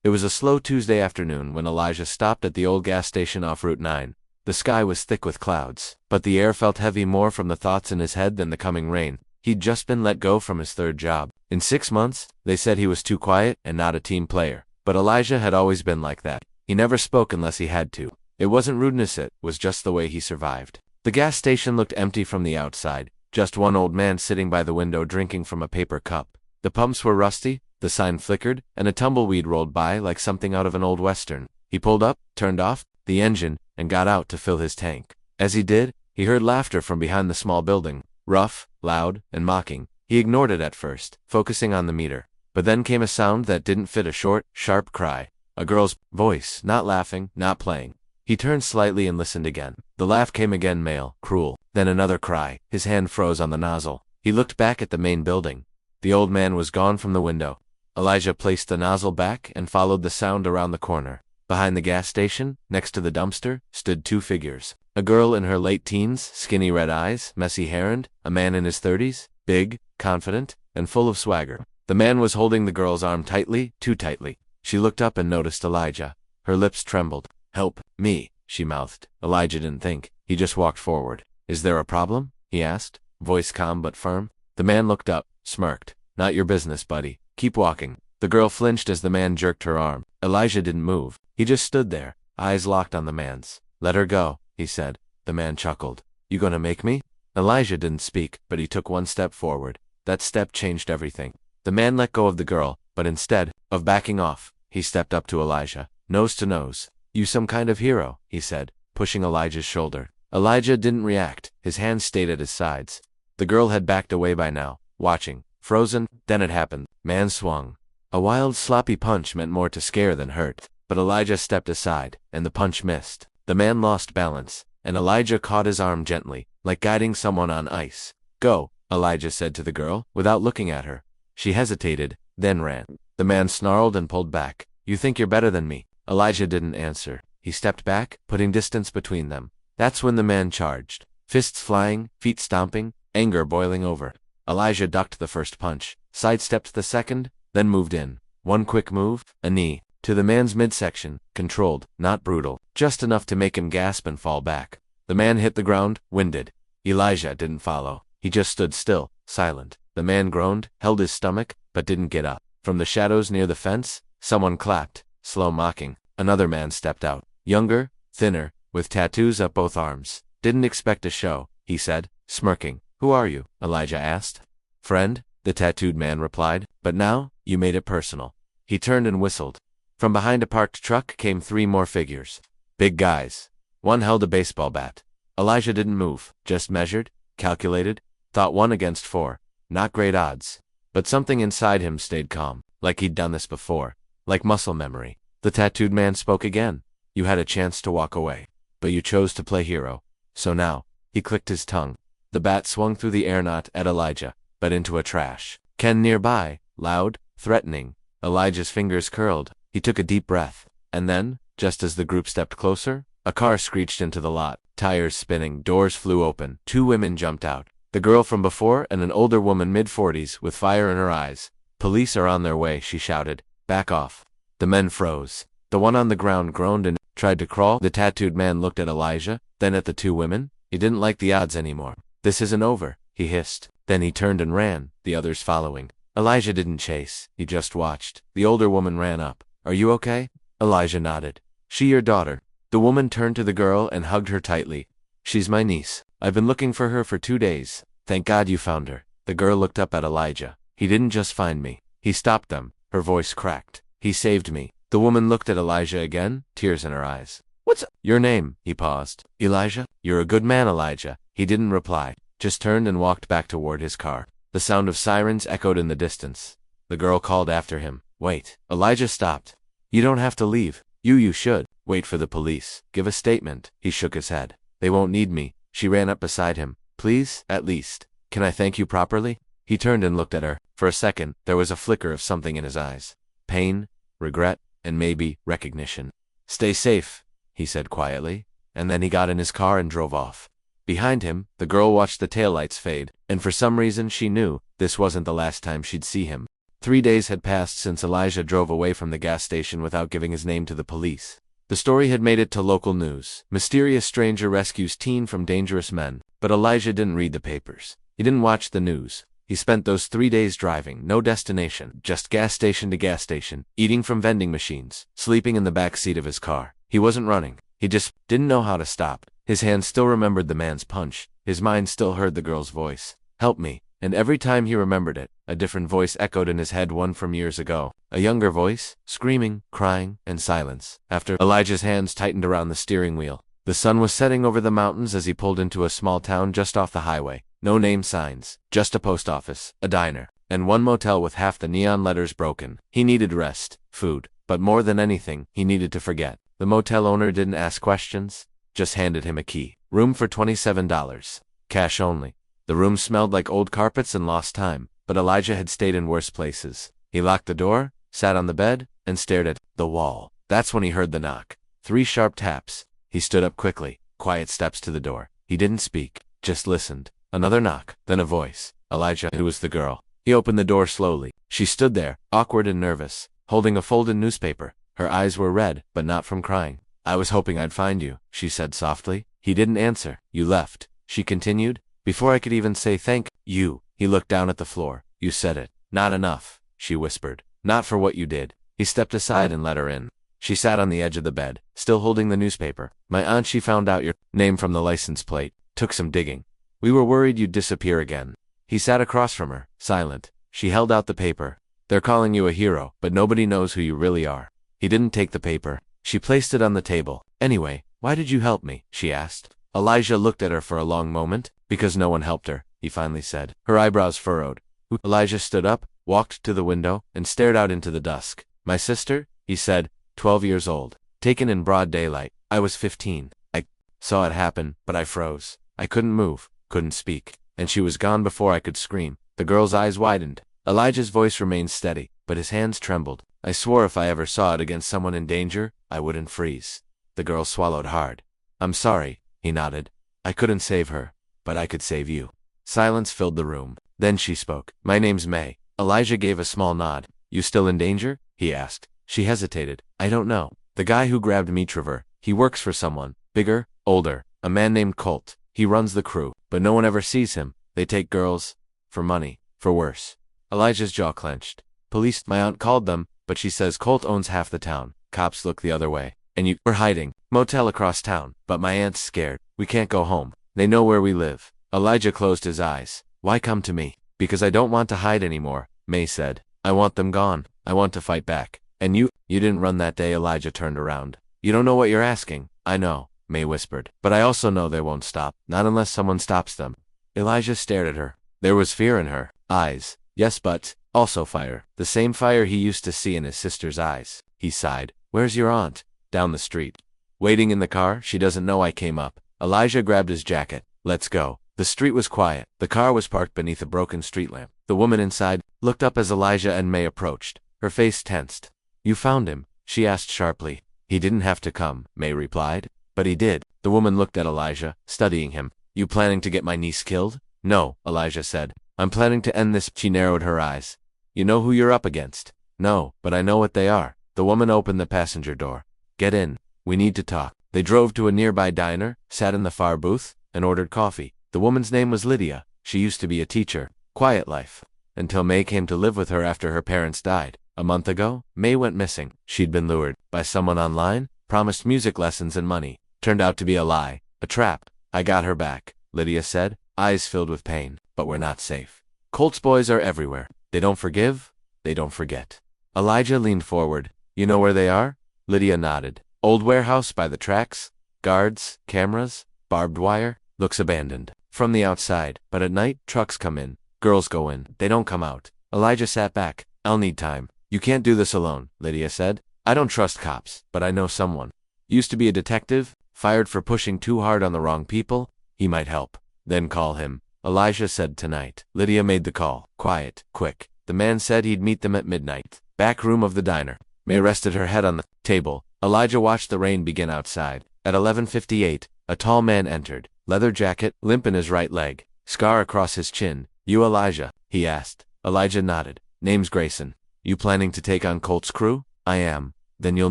It was a slow Tuesday afternoon when Elijah stopped at the old gas station off Route 9. The sky was thick with clouds, but the air felt heavy more from the thoughts in his head than the coming rain. He'd just been let go from his third job. In 6 months, they said he was too quiet and not a team player. But Elijah had always been like that. He never spoke unless he had to. It wasn't rudeness, it was just the way he survived. The gas station looked empty from the outside, just one old man sitting by the window drinking from a paper cup. The pumps were rusty, the sign flickered, and a tumbleweed rolled by like something out of an old western. He pulled up, turned off the engine, and got out to fill his tank. As he did, he heard laughter from behind the small building, rough, loud, and mocking. He ignored it at first, focusing on the meter. But then came a sound that didn't fit, a short, sharp cry. A girl's voice, not laughing, not playing. He turned slightly and listened again. The laugh came again, male, cruel. Then another cry. His hand froze on the nozzle. He looked back at the main building. The old man was gone from the window. Elijah placed the nozzle back and followed the sound around the corner. Behind the gas station, next to the dumpster, stood 2 figures. A girl in her late teens, skinny red eyes, messy hair, and a man in his 30s, big, confident, and full of swagger. The man was holding the girl's arm tightly, too tightly. She looked up and noticed Elijah. Her lips trembled. "Help me," she mouthed. Elijah didn't think. He just walked forward. "Is there a problem?" he asked, voice calm but firm. The man looked up, smirked. "Not your business, buddy. Keep walking." The girl flinched as the man jerked her arm. Elijah didn't move. He just stood there, eyes locked on the man's. "Let her go," he said. The man chuckled. "You gonna make me?" Elijah didn't speak, but he took one step forward. That step changed everything. The man let go of the girl, but instead of backing off, he stepped up to Elijah, nose to nose. "You some kind of hero," he said, pushing Elijah's shoulder. Elijah didn't react. His hands stayed at his sides. The girl had backed away by now, watching, frozen. Then it happened. Man swung. A wild, sloppy punch meant more to scare than hurt. But Elijah stepped aside, and the punch missed. The man lost balance, and Elijah caught his arm gently, like guiding someone on ice. "Go," Elijah said to the girl, without looking at her. She hesitated, then ran. The man snarled and pulled back. "You think you're better than me?" Elijah didn't answer. He stepped back, putting distance between them. That's when the man charged. Fists flying, feet stomping, anger boiling over. Elijah ducked the first punch, sidestepped the second, then moved in. One quick move, a knee, to the man's midsection, controlled, not brutal, just enough to make him gasp and fall back. The man hit the ground, winded. Elijah didn't follow. He just stood still, silent. The man groaned, held his stomach, but didn't get up. From the shadows near the fence, someone clapped, slow mocking. Another man stepped out, younger, thinner, with tattoos up both arms. "Didn't expect a show," he said, smirking. "Who are you?" Elijah asked. "Friend," the tattooed man replied. "But now, you made it personal." He turned and whistled. From behind a parked truck came 3 more figures. Big guys. One held a baseball bat. Elijah didn't move, just measured, calculated, thought 1 against 4. Not great odds. But something inside him stayed calm, like he'd done this before, like muscle memory. The tattooed man spoke again. "You had a chance to walk away, but you chose to play hero. So now," he clicked his tongue. The bat swung through the air, not at Elijah, but into a trash can nearby, loud, threatening. Elijah's fingers curled. He took a deep breath. And then, just as the group stepped closer, a car screeched into the lot, tires spinning, doors flew open. 2 women jumped out. The girl from before and an older woman mid-40s with fire in her eyes. "Police are on their way," she shouted. "Back off." The men froze. The one on the ground groaned and tried to crawl. The tattooed man looked at Elijah, then at the 2 women. He didn't like the odds anymore. "This isn't over," he hissed. Then he turned and ran, the others following. Elijah didn't chase. He just watched. The older woman ran up. "Are you okay?" Elijah nodded. "She your daughter?" The woman turned to the girl and hugged her tightly. "She's my niece. I've been looking for her for 2 days. Thank God you found her." The girl looked up at Elijah. "He didn't just find me. He stopped them." Her voice cracked. "He saved me." The woman looked at Elijah again, tears in her eyes. "What's your name?" He paused. "Elijah." "You're a good man, Elijah." He didn't reply, just turned and walked back toward his car. The sound of sirens echoed in the distance. The girl called after him. "Wait." Elijah stopped. "You don't have to leave. You should. Wait for the police. Give a statement." He shook his head. "They won't need me." She ran up beside him. "Please, at least. Can I thank you properly?" He turned and looked at her. For a second, there was a flicker of something in his eyes. Pain, regret, and maybe recognition. "Stay safe," he said quietly, and then he got in his car and drove off. Behind him, the girl watched the taillights fade, and for some reason she knew this wasn't the last time she'd see him. 3 days had passed since Elijah drove away from the gas station without giving his name to the police. The story had made it to local news. Mysterious stranger rescues teen from dangerous men. But Elijah didn't read the papers. He didn't watch the news. He spent those 3 days driving, no destination, just gas station to gas station, eating from vending machines, sleeping in the back seat of his car. He wasn't running. He just didn't know how to stop. His hand still remembered the man's punch. His mind still heard the girl's voice. Help me. And every time he remembered it, a different voice echoed in his head, one from years ago. A younger voice, screaming, crying, and silence. After Elijah's hands tightened around the steering wheel, the sun was setting over the mountains as he pulled into a small town just off the highway. No name signs, just a post office, a diner, and one motel with half the neon letters broken. He needed rest, food, but more than anything, he needed to forget. The motel owner didn't ask questions, just handed him a key. Room for $27. Cash only. The room smelled like old carpets and lost time, but Elijah had stayed in worse places. He locked the door, sat on the bed, and stared at the wall. That's when he heard the knock. 3 sharp taps. He stood up quickly. Quiet steps to the door. He didn't speak, just listened. Another knock, then a voice. Elijah, it was the girl. He opened the door slowly. She stood there, awkward and nervous, holding a folded newspaper. Her eyes were red, but not from crying. I was hoping I'd find you, she said softly. He didn't answer. You left, she continued. Before I could even say thank you, he looked down at the floor. You said it. Not enough, she whispered. Not for what you did. He stepped aside and let her in. She sat on the edge of the bed, still holding the newspaper. My aunt, she found out your name from the license plate. Took some digging. We were worried you'd disappear again. He sat across from her, silent. She held out the paper. They're calling you a hero, but nobody knows who you really are. He didn't take the paper. She placed it on the table. Anyway, why did you help me? She asked. Elijah looked at her for a long moment. Because no one helped her, he finally said. Her eyebrows furrowed. Elijah stood up, walked to the window, and stared out into the dusk. My sister, he said, 12 years old. Taken in broad daylight. I was 15. I saw it happen, but I froze. I couldn't move, couldn't speak. And she was gone before I could scream. The girl's eyes widened. Elijah's voice remained steady, but his hands trembled. I swore if I ever saw it against someone in danger, I wouldn't freeze. The girl swallowed hard. I'm sorry, he nodded. I couldn't save her, but I could save you. Silence filled the room. Then she spoke. My name's May. Elijah gave a small nod. You still in danger? He asked. She hesitated. I don't know. The guy who grabbed me, Trevor, he works for someone. Bigger, older. A man named Colt. He runs the crew, but no one ever sees him. They take girls. For money. For worse. Elijah's jaw clenched. Police, my aunt called them, but she says Colt owns half the town. Cops look the other way. And you were hiding. Motel across town. But my aunt's scared. We can't go home. They know where we live. Elijah closed his eyes. Why come to me? Because I don't want to hide anymore, May said. I want them gone. I want to fight back. And you didn't run that day. Elijah turned around. You don't know what you're asking. I know, May whispered. But I also know they won't stop. Not unless someone stops them. Elijah stared at her. There was fear in her eyes. Yes, but also fire. The same fire he used to see in his sister's eyes. He sighed. Where's your aunt? Down the street. Waiting in the car. She doesn't know I came up. Elijah grabbed his jacket. Let's go. The street was quiet. The car was parked beneath a broken street lamp. The woman inside looked up as Elijah and May approached. Her face tensed. You found him? She asked sharply. He didn't have to come, May replied. But he did. The woman looked at Elijah, studying him. You planning to get my niece killed? No, Elijah said. I'm planning to end this. She narrowed her eyes. You know who you're up against? No, but I know what they are. The woman opened the passenger door. Get in. We need to talk. They drove to a nearby diner, sat in the far booth, and ordered coffee. The woman's name was Lydia. She used to be a teacher. Quiet life. Until May came to live with her after her parents died. A month ago, May went missing. She'd been lured by someone online, promised music lessons and money. Turned out to be a lie. A trap. I got her back, Lydia said, eyes filled with pain. But we're not safe. Colt's boys are everywhere. They don't forgive. They don't forget. Elijah leaned forward. You know where they are? Lydia nodded. Old warehouse by the tracks. Guards, cameras, barbed wire. Looks abandoned. From the outside. But at night, trucks come in. Girls go in. They don't come out. Elijah sat back. I'll need time. You can't do this alone, Lydia said. I don't trust cops, but I know someone. Used to be a detective, fired for pushing too hard on the wrong people. He might help. Then call him. Elijah said tonight. Lydia made the call. Quiet, quick. The man said he'd meet them at midnight. Back room of the diner. May rested her head on the table. Elijah watched the rain begin outside. At 11:58, a tall man entered. Leather jacket, limp in his right leg. Scar across his chin. You Elijah? He asked. Elijah nodded. Name's Grayson. You planning to take on Colt's crew? I am. Then you'll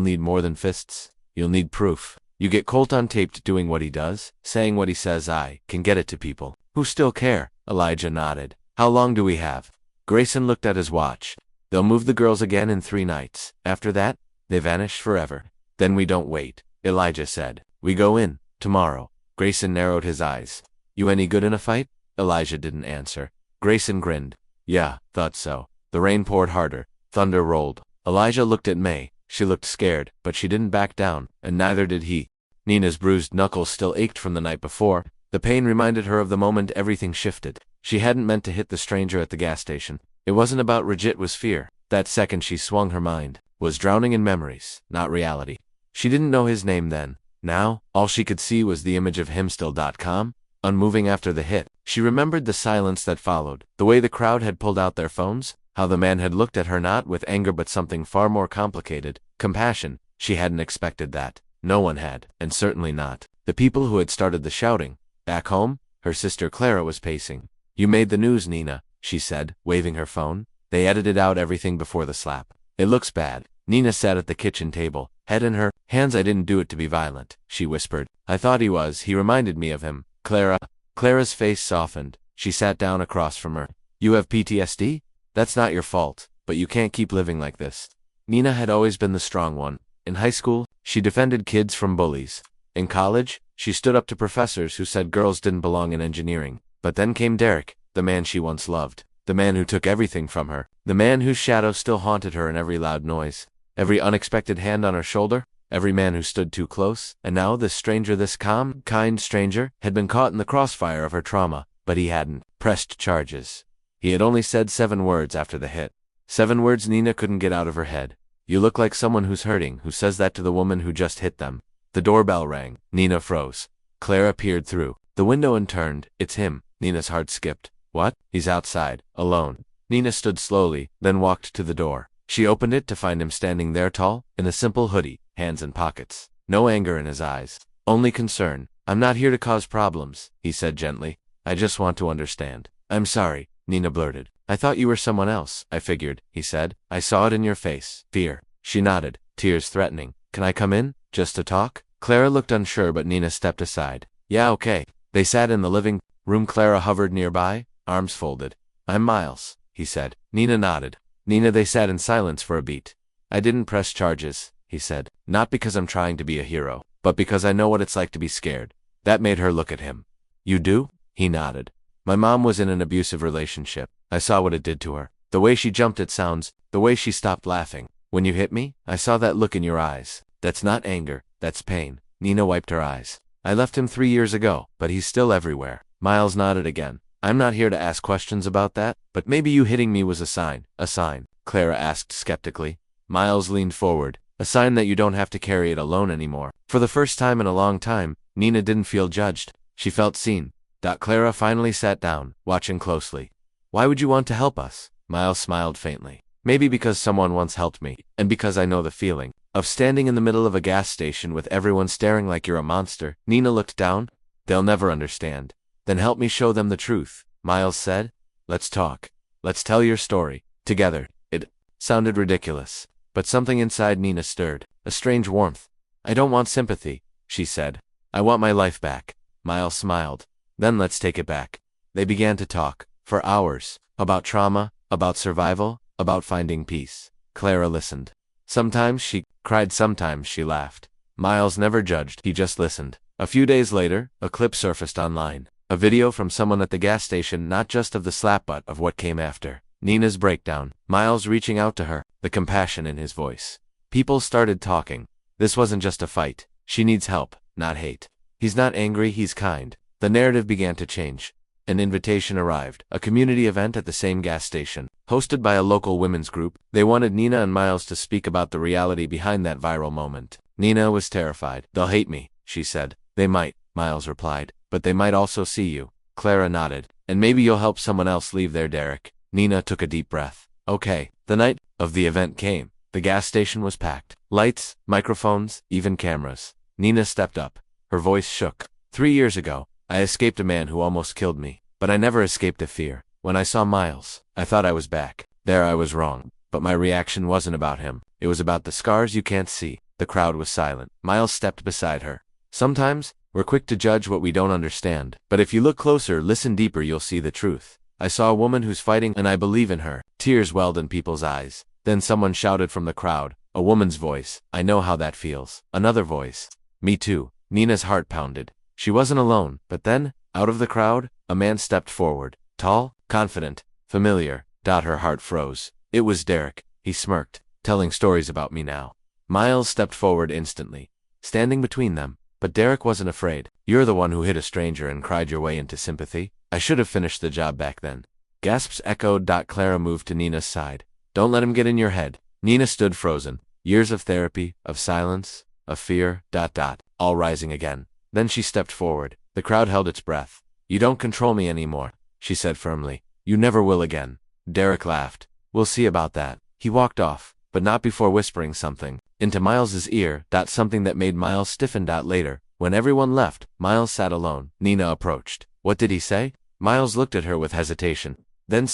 need more than fists. You'll need proof. You get Colt on taped doing what he does, saying what he says. I can get it to people who still care. Elijah nodded. How long do we have? Grayson looked at his watch. They'll move the girls again in 3 nights. After that, they vanish forever. Then we don't wait, Elijah said. We go in, tomorrow. Grayson narrowed his eyes. You any good in a fight? Elijah didn't answer. Grayson grinned. Yeah, thought so. The rain poured harder. Thunder rolled. Elijah looked at May. She looked scared, but she didn't back down, and neither did he. Nina's bruised knuckles still ached from the night before. The pain reminded her of the moment everything shifted. She hadn't meant to hit the stranger at the gas station. It wasn't about Regit, was fear. That second she swung her mind was drowning in memories, not reality. She didn't know his name then. Now, all she could see was the image of him still calm, unmoving after the hit. She remembered the silence that followed, the way the crowd had pulled out their phones, how the man had looked at her not with anger but something far more complicated, compassion. She hadn't expected that. No one had, and certainly not the people who had started the shouting. Back home, her sister Clara was pacing. You made the news, Nina, she said, waving her phone. They edited out everything before the slap. It looks bad. Nina sat at the kitchen table, head in her hands. I didn't do it to be violent, she whispered. I thought he was. He reminded me of him. Clara's face softened. She sat down across from her. You have PTSD? That's not your fault, but you can't keep living like this. Nina had always been the strong one. In high school, she defended kids from bullies. In college, she stood up to professors who said girls didn't belong in engineering. But then came Derek, the man she once loved, the man who took everything from her, the man whose shadow still haunted her in every loud noise, every unexpected hand on her shoulder, every man who stood too close. And now this stranger, this calm, kind stranger, had been caught in the crossfire of her trauma, but he hadn't pressed charges. He had only said 7 words after the hit. 7 words Nina couldn't get out of her head. You look like someone who's hurting, who says that to the woman who just hit them. The doorbell rang. Nina froze. Clara peered through the window and turned. It's him. Nina's heart skipped. What? He's outside, alone. Nina stood slowly, then walked to the door. She opened it to find him standing there tall, in a simple hoodie, hands in pockets. No anger in his eyes. Only concern. I'm not here to cause problems, he said gently. I just want to understand. I'm sorry, Nina blurted. I thought you were someone else, I figured, he said. I saw it in your face. Fear. She nodded, tears threatening. Can I come in? Just to talk? Clara looked unsure, but Nina stepped aside. Yeah, okay. They sat in the living room. Clara hovered nearby, arms folded. I'm Miles, he said. Nina nodded. They sat in silence for a beat. I didn't press charges, he said. Not because I'm trying to be a hero, but because I know what it's like to be scared. That made her look at him. You do? He nodded. My mom was in an abusive relationship. I saw what it did to her. The way she jumped at sounds, the way she stopped laughing. When you hit me, I saw that look in your eyes. That's not anger, that's pain. Nina wiped her eyes. I left him 3 years ago, but he's still everywhere. Miles nodded again. I'm not here to ask questions about that, but maybe you hitting me was a sign. A sign? Clara asked skeptically. Miles leaned forward. A sign that you don't have to carry it alone anymore. For the first time in a long time, Nina didn't feel judged. She felt seen. Clara finally sat down, watching closely. Why would you want to help us? Miles smiled faintly. Maybe because someone once helped me, and because I know the feeling of standing in the middle of a gas station with everyone staring like you're a monster. Nina looked down. They'll never understand. Then help me show them the truth, Miles said. Let's talk. Let's tell your story. Together. It sounded ridiculous, but something inside Nina stirred. A strange warmth. I don't want sympathy, she said. I want my life back. Miles smiled. Then let's take it back. They began to talk, for hours, about trauma, about survival, about finding peace. Clara listened. Sometimes she cried, sometimes she laughed. Miles never judged, he just listened. A few days later, a clip surfaced online. A video from someone at the gas station, not just of the slap but of what came after. Nina's breakdown. Miles reaching out to her, the compassion in his voice. People started talking. This wasn't just a fight. She needs help, not hate. He's not angry, he's kind. The narrative began to change. An invitation arrived, a community event at the same gas station, hosted by a local women's group. They wanted Nina and Miles to speak about the reality behind that viral moment. Nina was terrified. They'll hate me, she said. They might, Miles replied, but they might also see you. Clara nodded. And maybe you'll help someone else leave there, Derek. Nina took a deep breath. Okay. The night of the event came. The gas station was packed. Lights, microphones, even cameras. Nina stepped up. Her voice shook. 3 years ago, I escaped a man who almost killed me, but I never escaped a fear. When I saw Miles, I thought I was back. There I was wrong. But my reaction wasn't about him. It was about the scars you can't see. The crowd was silent. Miles stepped beside her. Sometimes, we're quick to judge what we don't understand. But if you look closer, listen deeper, you'll see the truth. I saw a woman who's fighting, and I believe in her. Tears welled in people's eyes. Then someone shouted from the crowd. A woman's voice. I know how that feels. Another voice. Me too. Nina's heart pounded. She wasn't alone. But then, out of the crowd, a man stepped forward. Tall, confident, familiar. Her heart froze. It was Derek. He smirked, telling stories about me now. Miles stepped forward instantly, standing between them. But Derek wasn't afraid. You're the one who hit a stranger and cried your way into sympathy. I should have finished the job back then. Gasps echoed. Clara moved to Nina's side. Don't let him get in your head. Nina stood frozen. Years of therapy, of silence, of fear, all rising again. Then she stepped forward. The crowd held its breath. You don't control me anymore, she said firmly. You never will again. Derek laughed. We'll see about that. He walked off, but not before whispering something into Miles's ear. Something that made Miles stiffen. Later, when everyone left, Miles sat alone. Nina approached. What did he say? Miles looked at her with hesitation. Then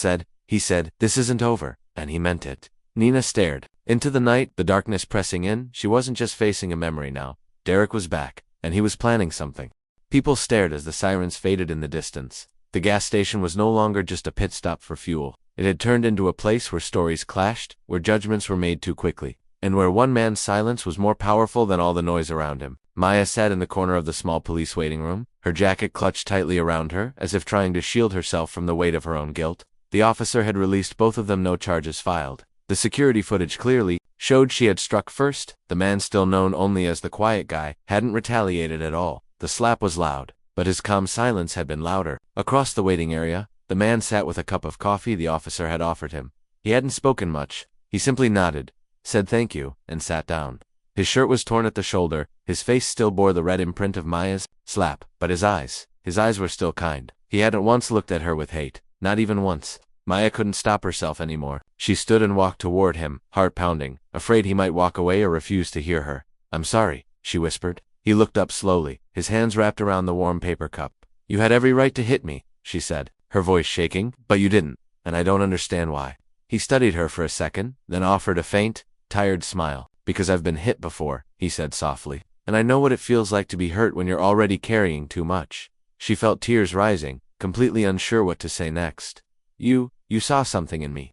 he said, this isn't over, and he meant it. Nina stared into the night, the darkness pressing in. She wasn't just facing a memory now. Derek was back, and he was planning something. People stared as the sirens faded in the distance. The gas station was no longer just a pit stop for fuel. It had turned into a place where stories clashed, where judgments were made too quickly, and where one man's silence was more powerful than all the noise around him. Maya sat in the corner of the small police waiting room, her jacket clutched tightly around her, as if trying to shield herself from the weight of her own guilt. The officer had released both of them, no charges filed. The security footage clearly showed she had struck first. The man, still known only as the quiet guy, hadn't retaliated at all. The slap was loud, but his calm silence had been louder. Across the waiting area, the man sat with a cup of coffee the officer had offered him. He hadn't spoken much. He simply nodded, said thank you, and sat down. His shirt was torn at the shoulder. His face still bore the red imprint of Maya's slap, but his eyes were still kind. He hadn't once looked at her with hate, not even once. Maya couldn't stop herself anymore. She stood and walked toward him, heart pounding, afraid he might walk away or refuse to hear her. I'm sorry, she whispered. He looked up slowly, his hands wrapped around the warm paper cup. You had every right to hit me, she said, her voice shaking, but you didn't, and I don't understand why. He studied her for a second, then offered a faint, tired smile. Because I've been hit before, he said softly, and I know what it feels like to be hurt when you're already carrying too much. She felt tears rising, completely unsure what to say next. You saw something in me,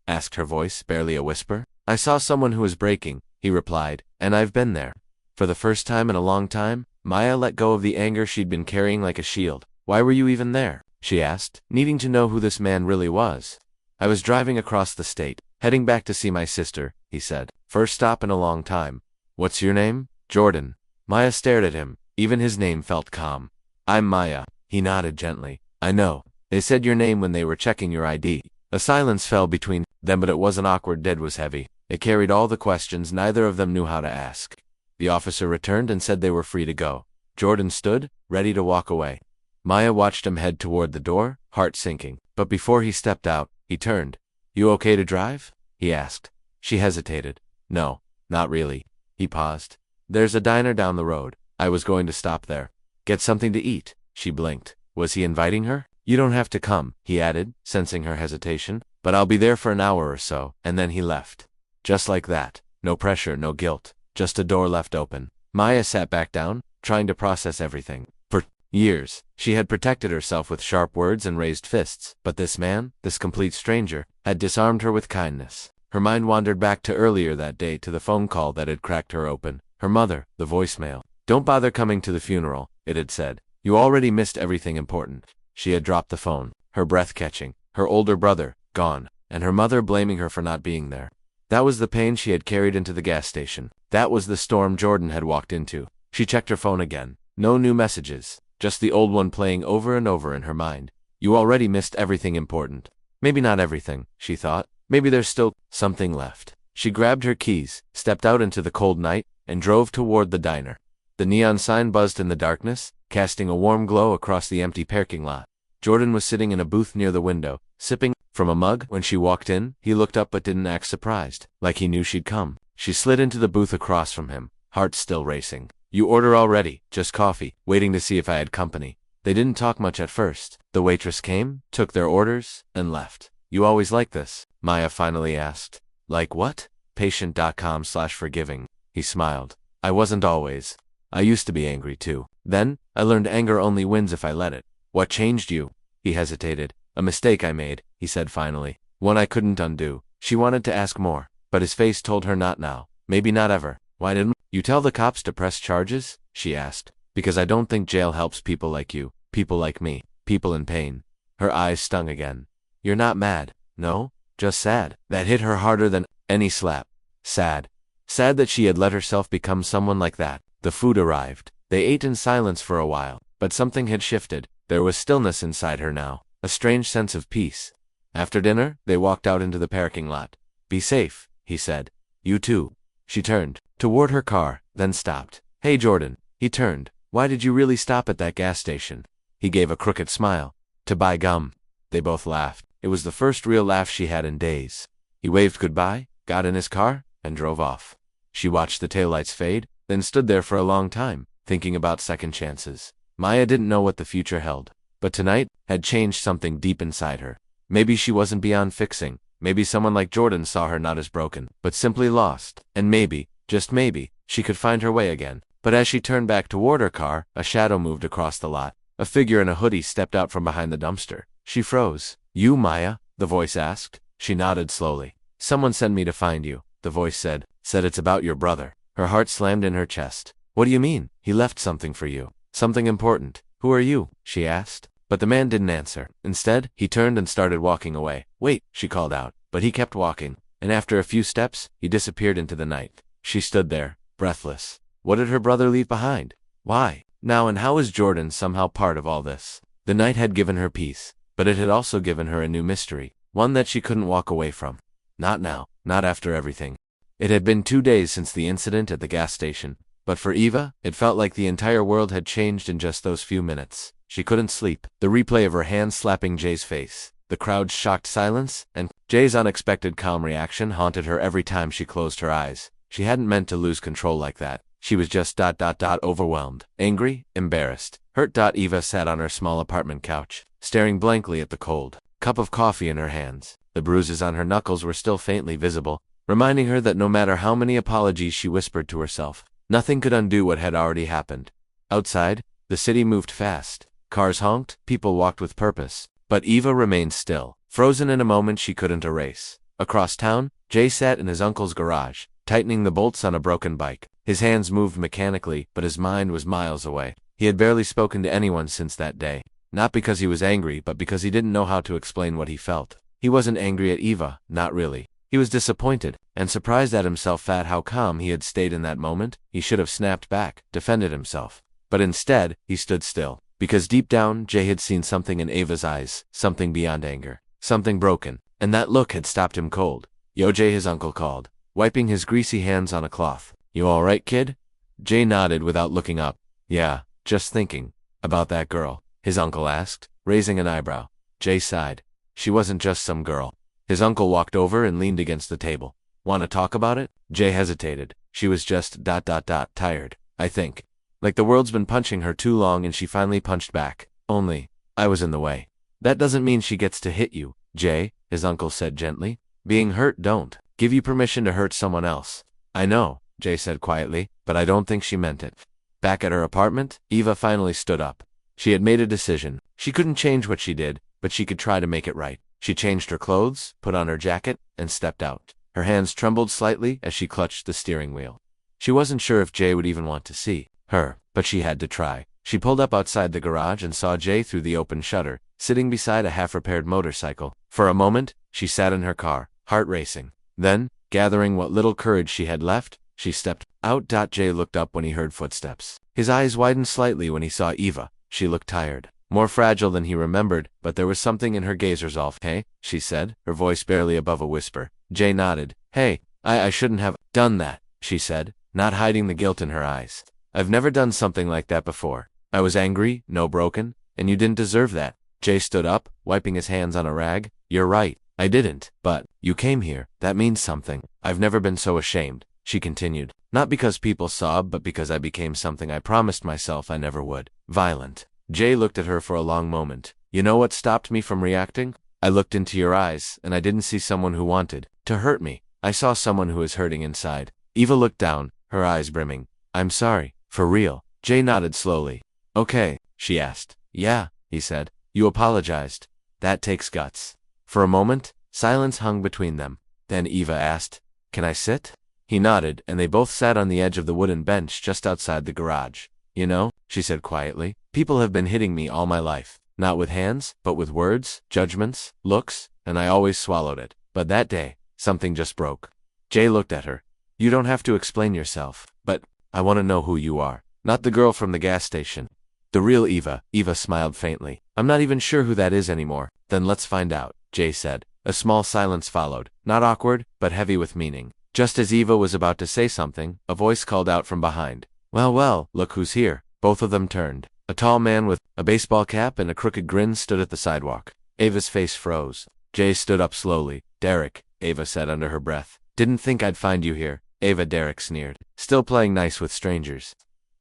asked her voice, barely a whisper. I saw someone who was breaking, he replied, and I've been there. For the first time in a long time, Maya let go of the anger she'd been carrying like a shield. Why were you even there? She asked, needing to know who this man really was. I was driving across the state, heading back to see my sister, he said. First stop in a long time. What's your name? Jordan. Maya stared at him. Even his name felt calm. I'm Maya. He nodded gently. I know. They said your name when they were checking your ID. A silence fell between them, but it wasn't awkward. Dead was heavy. It carried all the questions neither of them knew how to ask. The officer returned and said they were free to go. Jordan stood, ready to walk away. Maya watched him head toward the door, heart sinking. But before he stepped out, he turned. You okay to drive? He asked. She hesitated. No, not really. He paused. There's a diner down the road. I was going to stop there. Get something to eat. She blinked. Was he inviting her? You don't have to come, he added, sensing her hesitation, but I'll be there for an hour or so, and then he left. Just like that. No pressure, no guilt. Just a door left open. Maya sat back down, trying to process everything. For years, she had protected herself with sharp words and raised fists, but this man, this complete stranger, had disarmed her with kindness. Her mind wandered back to earlier that day, to the phone call that had cracked her open. Her mother, the voicemail. Don't bother coming to the funeral, it had said. You already missed everything important. She had dropped the phone, her breath catching. Her older brother, gone, and her mother blaming her for not being there. That was the pain she had carried into the gas station. That was the storm Jordan had walked into. She checked her phone again. No new messages, just the old one playing over and over in her mind. You already missed everything important. Maybe not everything, she thought. Maybe there's still something left. She grabbed her keys, stepped out into the cold night, and drove toward the diner. The neon sign buzzed in the darkness, casting a warm glow across the empty parking lot. Jordan was sitting in a booth near the window, sipping from a mug. When she walked in, he looked up but didn't act surprised, like he knew she'd come. She slid into the booth across from him, heart still racing. You order already? Just coffee, waiting to see if I had company. They didn't talk much at first. The waitress came, took their orders, and left. You always like this? Maya finally asked. Like what? Patient.com/forgiving. He smiled. I wasn't always. I used to be angry too. Then, I learned anger only wins if I let it. What changed you? He hesitated. A mistake I made, he said finally. One I couldn't undo. She wanted to ask more, but his face told her not now. Maybe not ever. Why didn't you tell the cops to press charges? She asked. Because I don't think jail helps people like you, people like me, people in pain. Her eyes stung again. You're not mad, no? Just sad. That hit her harder than any slap. Sad. Sad that she had let herself become someone like that. The food arrived. They ate in silence for a while, but something had shifted. There was stillness inside her now, a strange sense of peace. After dinner, they walked out into the parking lot. Be safe, he said. You too. She turned toward her car, then stopped. Hey Jordan. He turned. Why did you really stop at that gas station? He gave a crooked smile. To buy gum. They both laughed. It was the first real laugh she had in days. He waved goodbye, got in his car, and drove off. She watched the taillights fade, then stood there for a long time, thinking about second chances. Maya didn't know what the future held, but tonight had changed something deep inside her. Maybe she wasn't beyond fixing. Maybe someone like Jordan saw her not as broken, but simply lost. And maybe, just maybe, she could find her way again. But as she turned back toward her car, a shadow moved across the lot. A figure in a hoodie stepped out from behind the dumpster. She froze. You, Maya? The voice asked. She nodded slowly. Someone sent me to find you, the voice said. Said it's about your brother. Her heart slammed in her chest. What do you mean? He left something for you. Something important. Who are you? She asked. But the man didn't answer. Instead, he turned and started walking away. Wait, she called out. But he kept walking, and after a few steps, he disappeared into the night. She stood there, breathless. What did her brother leave behind? Why? Now and how is Jordan somehow part of all this? The night had given her peace, but it had also given her a new mystery, one that she couldn't walk away from. Not now, not after everything. It had been 2 days since the incident at the gas station, but for Eva, it felt like the entire world had changed in just those few minutes. She couldn't sleep. The replay of her hand slapping Jay's face, the crowd's shocked silence, and Jay's unexpected calm reaction haunted her every time she closed her eyes. She hadn't meant to lose control like that. She was just overwhelmed, angry, embarrassed, hurt. Eva sat on her small apartment couch, staring blankly at the cold cup of coffee in her hands. The bruises on her knuckles were still faintly visible, reminding her that no matter how many apologies she whispered to herself, nothing could undo what had already happened. Outside, the city moved fast. Cars honked, people walked with purpose. But Eva remained still, frozen in a moment she couldn't erase. Across town, Jay sat in his uncle's garage, tightening the bolts on a broken bike. His hands moved mechanically, but his mind was miles away. He had barely spoken to anyone since that day. Not because he was angry, but because he didn't know how to explain what he felt. He wasn't angry at Eva, not really. He was disappointed, and surprised at himself at how calm he had stayed in that moment. He should have snapped back, defended himself. But instead, he stood still. Because deep down, Jay had seen something in Eva's eyes, something beyond anger, something broken, and that look had stopped him cold. Yo, Jay, his uncle called, wiping his greasy hands on a cloth. You all right, kid? Jay nodded without looking up. Yeah, just thinking. About that girl, his uncle asked, raising an eyebrow. Jay sighed. She wasn't just some girl. His uncle walked over and leaned against the table. Want to talk about it? Jay hesitated. She was just tired, I think. Like the world's been punching her too long and she finally punched back. Only, I was in the way. That doesn't mean she gets to hit you, Jay, his uncle said gently. Being hurt don't give you permission to hurt someone else. I know, Jay said quietly, but I don't think she meant it. Back at her apartment, Eva finally stood up. She had made a decision. She couldn't change what she did, but she could try to make it right. She changed her clothes, put on her jacket, and stepped out. Her hands trembled slightly as she clutched the steering wheel. She wasn't sure if Jay would even want to see her, but she had to try. She pulled up outside the garage and saw Jay through the open shutter, sitting beside a half-repaired motorcycle. For a moment, she sat in her car, heart racing. Then, gathering what little courage she had left, she stepped out. Jay looked up when he heard footsteps. His eyes widened slightly when he saw Eva. She looked tired, more fragile than he remembered, but there was something in her gaze resolve. Hey, she said, her voice barely above a whisper. Jay nodded. Hey, I shouldn't have done that, she said, not hiding the guilt in her eyes. I've never done something like that before. I was angry, no broken, and you didn't deserve that. Jay stood up, wiping his hands on a rag. You're right, I didn't. But you came here. That means something. I've never been so ashamed, she continued. Not because people saw, but because I became something I promised myself I never would. Violent. Jay looked at her for a long moment. You know what stopped me from reacting? I looked into your eyes, and I didn't see someone who wanted to hurt me. I saw someone who is hurting inside. Eva looked down, her eyes brimming. I'm sorry. For real. Jay nodded slowly. Okay, she asked. Yeah, he said. You apologized. That takes guts. For a moment, silence hung between them. Then Eva asked, Can I sit? He nodded, and they both sat on the edge of the wooden bench just outside the garage. You know, she said quietly, people have been hitting me all my life. Not with hands, but with words, judgments, looks, and I always swallowed it. But that day, something just broke. Jay looked at her. You don't have to explain yourself, but I want to know who you are. Not the girl from the gas station. The real Eva. Eva smiled faintly. I'm not even sure who that is anymore. Then let's find out, Jay said. A small silence followed, not awkward, but heavy with meaning. Just as Eva was about to say something, a voice called out from behind. Well, well, look who's here. Both of them turned. A tall man with a baseball cap and a crooked grin stood at the sidewalk. Ava's face froze. Jay stood up slowly. Derek, Ava said under her breath. Didn't think I'd find you here. Ava, Derek sneered. Still playing nice with strangers.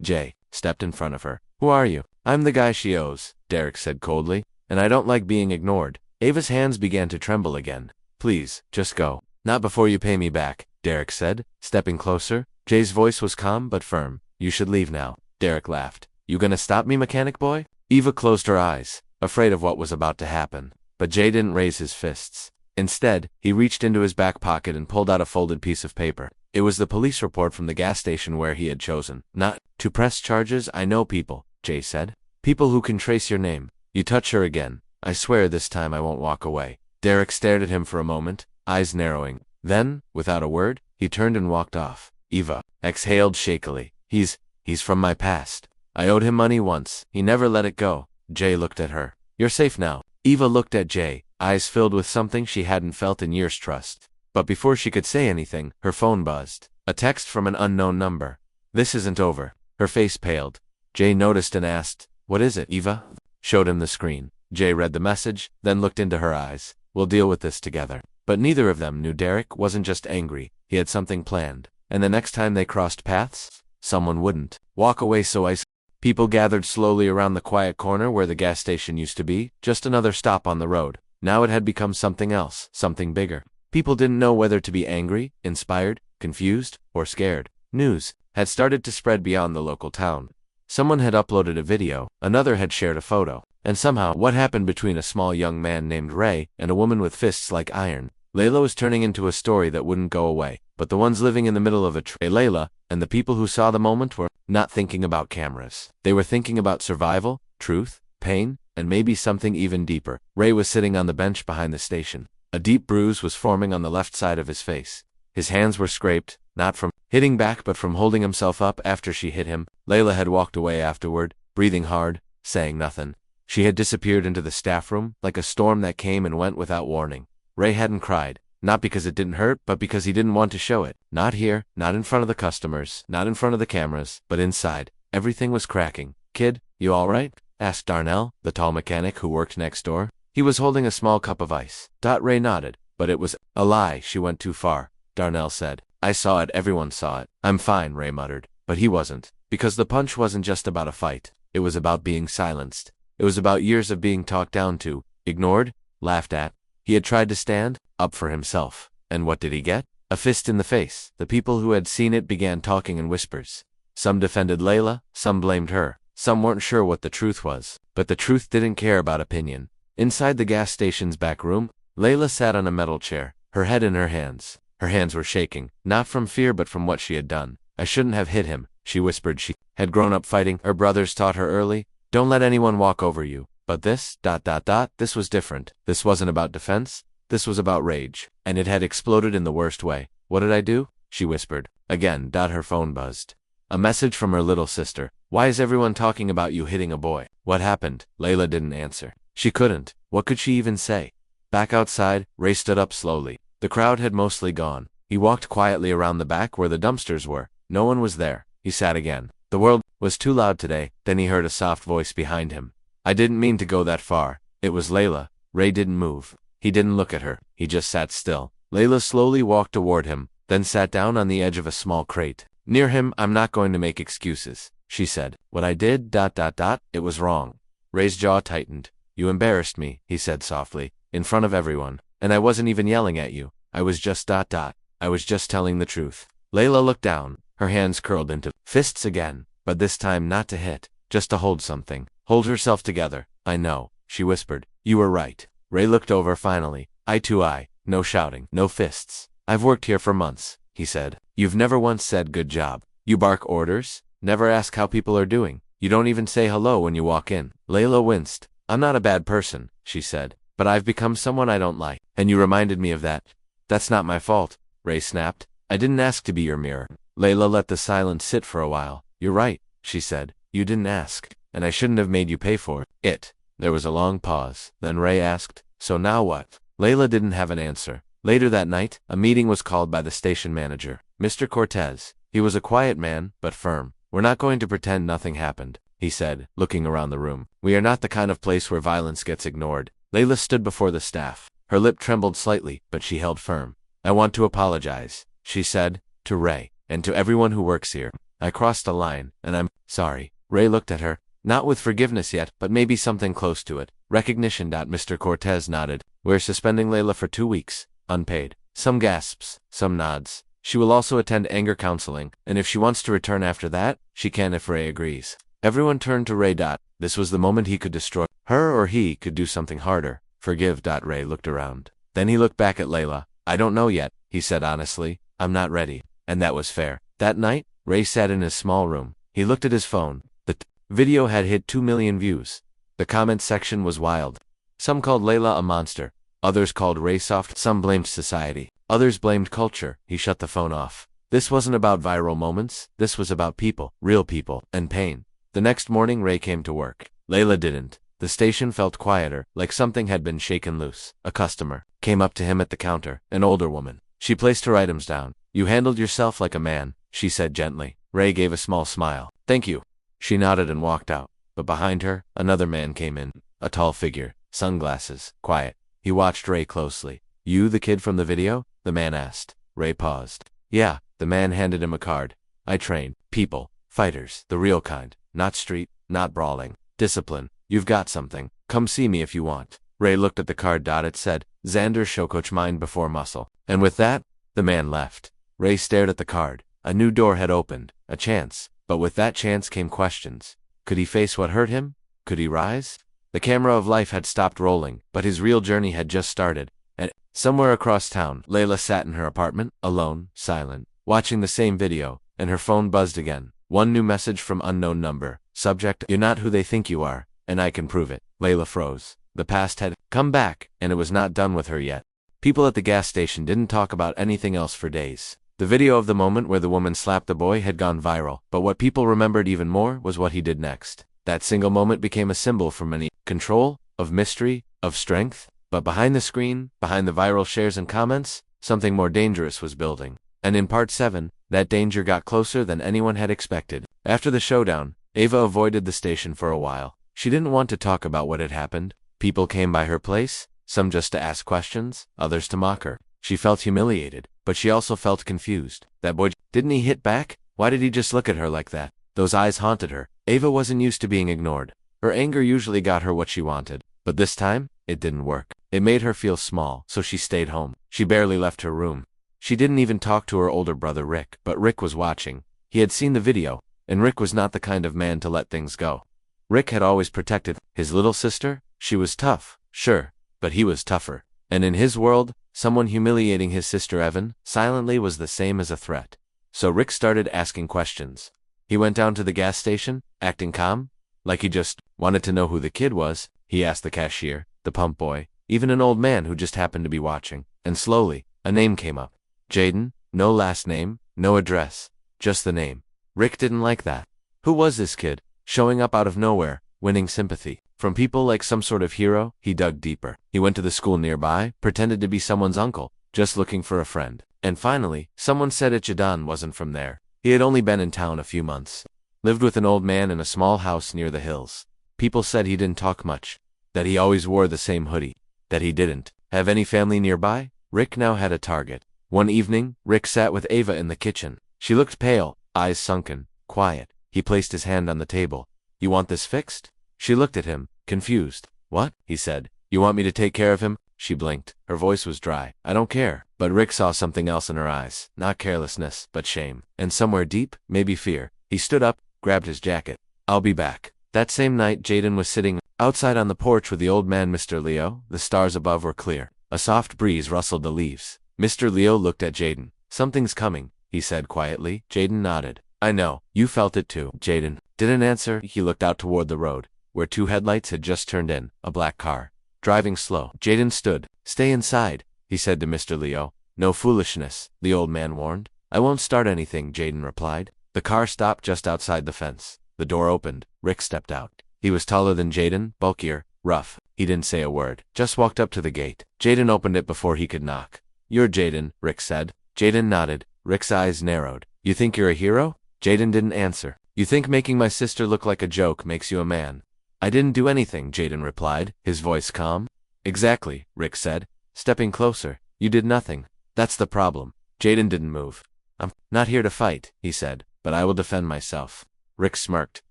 Jay stepped in front of her. Who are you? I'm the guy she owes, Derek said coldly, and I don't like being ignored. Ava's hands began to tremble again. Please, just go. Not before you pay me back, Derek said, stepping closer. Jay's voice was calm but firm. You should leave now. Derek laughed. You gonna stop me, mechanic boy? Eva closed her eyes, afraid of what was about to happen. But Jay didn't raise his fists. Instead, he reached into his back pocket and pulled out a folded piece of paper. It was the police report from the gas station where he had chosen not to press charges. I know people, Jay said. People who can trace your name. You touch her again. I swear this time I won't walk away. Derek stared at him for a moment, eyes narrowing. Then, without a word, he turned and walked off. Eva exhaled shakily. He's from my past. I owed him money once. He never let it go. Jay looked at her. You're safe now. Eva looked at Jay, eyes filled with something she hadn't felt in years. Trust. But before she could say anything, her phone buzzed. A text from an unknown number. This isn't over. Her face paled. Jay noticed and asked, What is it, Eva? Showed him the screen. Jay read the message, then looked into her eyes. We'll deal with this together. But neither of them knew Derek wasn't just angry. He had something planned. And the next time they crossed paths, someone wouldn't walk away so isolated. People gathered slowly around the quiet corner where the gas station used to be, just another stop on the road. Now it had become something else, something bigger. People didn't know whether to be angry, inspired, confused, or scared. News had started to spread beyond the local town. Someone had uploaded a video, another had shared a photo. And somehow, what happened between a small young man named Ray and a woman with fists like iron? Layla was turning into a story that wouldn't go away. But the ones living in the middle of Layla, and the people who saw the moment were not thinking about cameras. They were thinking about survival, truth, pain, and maybe something even deeper. Ray was sitting on the bench behind the station. A deep bruise was forming on the left side of his face. His hands were scraped, not from hitting back but from holding himself up after she hit him. Layla had walked away afterward, breathing hard, saying nothing. She had disappeared into the staff room, like a storm that came and went without warning. Ray hadn't cried, not because it didn't hurt, but because he didn't want to show it. Not here, not in front of the customers, not in front of the cameras, but inside. Everything was cracking. Kid, you all right? Asked Darnell, the tall mechanic who worked next door. He was holding a small cup of ice. Ray nodded. But it was a lie. She went too far, Darnell said. I saw it. Everyone saw it. I'm fine, Ray muttered. But he wasn't. Because the punch wasn't just about a fight. It was about being silenced. It was about years of being talked down to, ignored, laughed at. He had tried to stand up for himself. And what did he get? A fist in the face. The people who had seen it began talking in whispers. Some defended Layla, some blamed her. Some weren't sure what the truth was. But the truth didn't care about opinion. Inside the gas station's back room, Layla sat on a metal chair, her head in her hands. Her hands were shaking, not from fear but from what she had done. I shouldn't have hit him, she whispered. She had grown up fighting. Her brothers taught her early, don't let anyone walk over you. But this, this was different. This wasn't about defense. This was about rage. And it had exploded in the worst way. What did I do? She whispered. Again, her phone buzzed. A message from her little sister. Why is everyone talking about you hitting a boy? What happened? Layla didn't answer. She couldn't. What could she even say? Back outside, Ray stood up slowly. The crowd had mostly gone. He walked quietly around the back where the dumpsters were. No one was there. He sat again. The world was too loud today. Then he heard a soft voice behind him. I didn't mean to go that far. It was Layla. Ray didn't move. He didn't look at her. He just sat still. Layla slowly walked toward him, then sat down on the edge of a small crate. Near him, I'm not going to make excuses, she said. What I did, it was wrong. Ray's jaw tightened. You embarrassed me, he said softly. in front of everyone. And I wasn't even yelling at you. I was just ... I was just telling the truth. Layla looked down, her hands curled into fists again, but this time not to hit, just to hold something. Hold herself together. I know, she whispered. You were right. Ray looked over finally, eye to eye, no shouting, no fists. I've worked here for months, he said. You've never once said good job. You bark orders, never ask how people are doing. You don't even say hello when you walk in. Layla winced. I'm not a bad person, she said, but I've become someone I don't like, and you reminded me of that. That's not my fault, Ray snapped. I didn't ask to be your mirror. Layla let the silence sit for a while. You're right, she said. You didn't ask, and I shouldn't have made you pay for it. There was a long pause. Then Ray asked, so now what? Layla didn't have an answer. Later that night, a meeting was called by the station manager, Mr. Cortez. He was a quiet man, but firm. We're not going to pretend nothing happened, he said, looking around the room. We are not the kind of place where violence gets ignored. Layla stood before the staff. Her lip trembled slightly, but she held firm. I want to apologize, she said, to Ray, and to everyone who works here. I crossed a line, and I'm sorry. Ray looked at her, not with forgiveness yet, but maybe something close to it. Recognition. Mr. Cortez nodded. We're suspending Layla for 2 weeks, unpaid. Some gasps, some nods. She will also attend anger counseling, and if she wants to return after that, she can if Ray agrees. Everyone turned to Ray. This was the moment he could destroy her, or he could do something harder. Forgive. Ray looked around. Then he looked back at Layla. I don't know yet, he said honestly. I'm not ready. And that was fair. That night, Ray sat in his small room. He looked at his phone. The video had hit 2 million views. The comment section was wild. Some called Layla a monster. Others called Ray soft. Some blamed society. Others blamed culture. He shut the phone off. This wasn't about viral moments. This was about people, real people, and pain. The next morning, Ray came to work. Layla didn't. The station felt quieter, like something had been shaken loose. A customer came up to him at the counter, an older woman. She placed her items down. You handled yourself like a man, she said gently. Ray gave a small smile. Thank you. She nodded and walked out. But behind her, another man came in. A tall figure, sunglasses, quiet. He watched Ray closely. You the kid from the video? The man asked. Ray paused. Yeah, the man handed him a card. I train people, fighters, the real kind. Not street, not brawling. Discipline. You've got something. Come see me if you want. Ray looked at the card. It said, Xander Showcoach Mind Before Muscle. And with that, the man left. Ray stared at the card. A new door had opened. A chance. But with that chance came questions. Could he face what hurt him? Could he rise? The camera of life had stopped rolling, but his real journey had just started. And somewhere across town, Layla sat in her apartment, alone, silent, watching the same video, and her phone buzzed again. One new message from unknown number. Subject, you're not who they think you are, and I can prove it. Layla froze. The past had come back, and it was not done with her yet. People at the gas station didn't talk about anything else for days. The video of the moment where the woman slapped the boy had gone viral, but what people remembered even more was what he did next. That single moment became a symbol for many. Control, of mystery, of strength. But behind the screen, behind the viral shares and comments, something more dangerous was building. And in part 7, that danger got closer than anyone had expected. After the showdown, Ava avoided the station for a while. She didn't want to talk about what had happened. People came by her place, some just to ask questions, others to mock her. She felt humiliated, but she also felt confused. That boy, didn't he hit back? Why did he just look at her like that? Those eyes haunted her. Ava wasn't used to being ignored. Her anger usually got her what she wanted, but this time, it didn't work. It made her feel small, so she stayed home. She barely left her room. She didn't even talk to her older brother Rick, but Rick was watching. He had seen the video, and Rick was not the kind of man to let things go. Rick had always protected his little sister. She was tough, sure, but he was tougher. And in his world, someone humiliating his sister Evan silently was the same as a threat. So Rick started asking questions. He went down to the gas station, acting calm, like he just wanted to know who the kid was. He asked the cashier, the pump boy, even an old man who just happened to be watching. And slowly, a name came up. Jaden, no last name, no address, just the name. Rick didn't like that. Who was this kid, showing up out of nowhere, winning sympathy from people like some sort of hero? He dug deeper. He went to the school nearby, pretended to be someone's uncle, just looking for a friend. And finally, someone said Jaden wasn't from there. He had only been in town a few months. Lived with an old man in a small house near the hills. People said he didn't talk much, that he always wore the same hoodie, that he didn't have any family nearby. Rick now had a target. One evening, Rick sat with Ava in the kitchen. She looked pale, eyes sunken, quiet. He placed his hand on the table. You want this fixed? She looked at him, confused. What? He said. You want me to take care of him? She blinked. Her voice was dry. I don't care. But Rick saw something else in her eyes. Not carelessness, but shame. And somewhere deep, maybe fear. He stood up, grabbed his jacket. I'll be back. That same night, Jaden was sitting outside on the porch with the old man, Mr. Leo. The stars above were clear. A soft breeze rustled the leaves. Mr. Leo looked at Jaden. Something's coming, he said quietly. Jaden nodded. I know. You felt it too. Jaden didn't answer. He looked out toward the road, where two headlights had just turned in. A black car, driving slow. Jaden stood. Stay inside, he said to Mr. Leo. No foolishness, the old man warned. I won't start anything, Jaden replied. The car stopped just outside the fence. The door opened. Rick stepped out. He was taller than Jaden, bulkier, rough. He didn't say a word, just walked up to the gate. Jaden opened it before he could knock. You're Jaden, Rick said. Jaden nodded. Rick's eyes narrowed. You think you're a hero? Jaden didn't answer. You think making my sister look like a joke makes you a man? I didn't do anything, Jaden replied, his voice calm. Exactly, Rick said, stepping closer. You did nothing. That's the problem. Jaden didn't move. I'm not here to fight, he said, but I will defend myself. Rick smirked.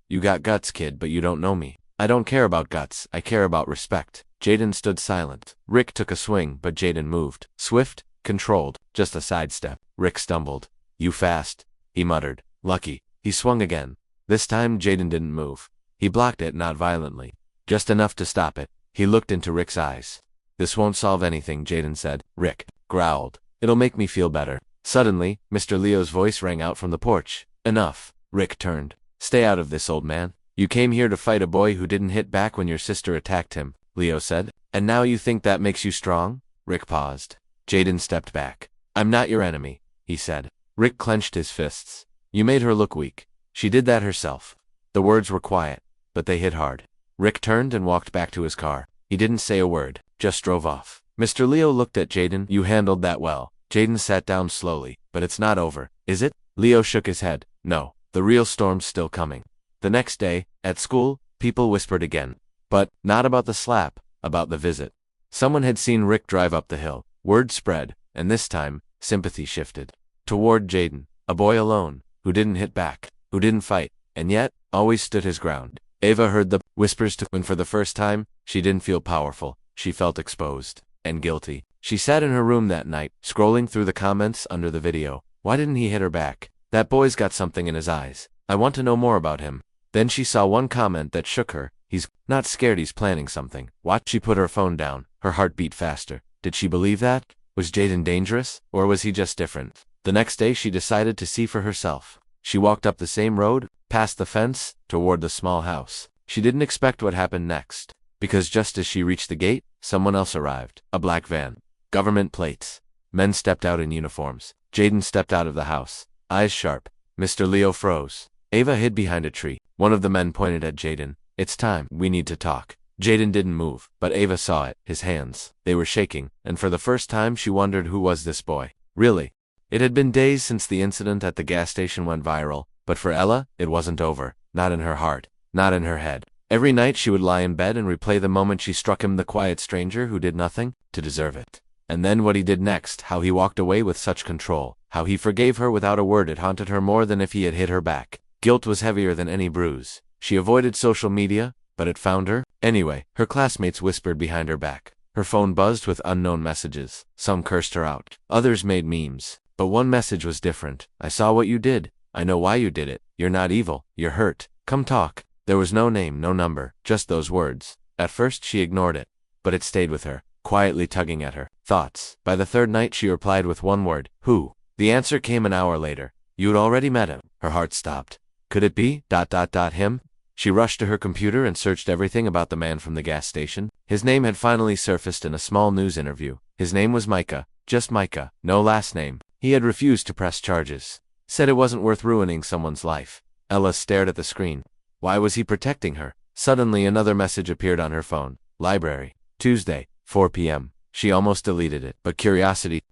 You got guts, kid, but you don't know me. I don't care about guts, I care about respect. Jaden stood silent. Rick took a swing, but Jaden moved. Swift, controlled, just a sidestep. Rick stumbled. You fast, he muttered. Lucky. He swung again. This time Jaden didn't move. He blocked it, not violently. Just enough to stop it. He looked into Rick's eyes. This won't solve anything, Jaden said. Rick growled. It'll make me feel better. Suddenly, Mr. Leo's voice rang out from the porch. Enough. Rick turned. Stay out of this, old man. You came here to fight a boy who didn't hit back when your sister attacked him, Leo said. And now you think that makes you strong? Rick paused. Jaden stepped back. I'm not your enemy, he said. Rick clenched his fists. You made her look weak. She did that herself. The words were quiet, but they hit hard. Rick turned and walked back to his car. He didn't say a word, just drove off. Mr. Leo looked at Jaden. You handled that well. Jaden sat down slowly. But it's not over, is it? Leo shook his head. No, the real storm's still coming. The next day, at school, people whispered again. But not about the slap, about the visit. Someone had seen Rick drive up the hill. Word spread, and this time, sympathy shifted. Toward Jaden, a boy alone, who didn't hit back, who didn't fight, and yet, always stood his ground. Ava heard the whispers too, when for the first time, she didn't feel powerful. She felt exposed and guilty. She sat in her room that night, scrolling through the comments under the video. Why didn't he hit her back? That boy's got something in his eyes. I want to know more about him. Then she saw one comment that shook her. He's not scared, he's planning something. What? She put her phone down. Her heart beat faster. Did she believe that? Was Jaden dangerous? Or was he just different? The next day she decided to see for herself. She walked up the same road, past the fence, toward the small house. She didn't expect what happened next. Because just as she reached the gate, someone else arrived. A black van. Government plates. Men stepped out in uniforms. Jaden stepped out of the house. Eyes sharp. Mr. Leo froze. Ava hid behind a tree. One of the men pointed at Jaden. It's time. We need to talk. Jaden didn't move, but Ava saw it. His hands. They were shaking, and for the first time she wondered who was this boy. Really? It had been days since the incident at the gas station went viral, but for Ella, it wasn't over. Not in her heart. Not in her head. Every night she would lie in bed and replay the moment she struck him, the quiet stranger who did nothing to deserve it. And then what he did next, how he walked away with such control, how he forgave her without a word. It haunted her more than if he had hit her back. Guilt was heavier than any bruise. She avoided social media, but it found her. Anyway, her classmates whispered behind her back. Her phone buzzed with unknown messages. Some cursed her out. Others made memes. But one message was different. I saw what you did. I know why you did it. You're not evil. You're hurt. Come talk. There was no name, no number, just those words. At first she ignored it, but it stayed with her, quietly tugging at her thoughts. By the third night she replied with one word. Who? The answer came an hour later. You'd already met him. Her heart stopped. Could it be? Him? She rushed to her computer and searched everything about the man from the gas station. His name had finally surfaced in a small news interview. His name was Micah. Just Micah. No last name. He had refused to press charges. Said it wasn't worth ruining someone's life. Ella stared at the screen. Why was he protecting her? Suddenly another message appeared on her phone. Library. Tuesday, 4 p.m. She almost deleted it, but curiosity.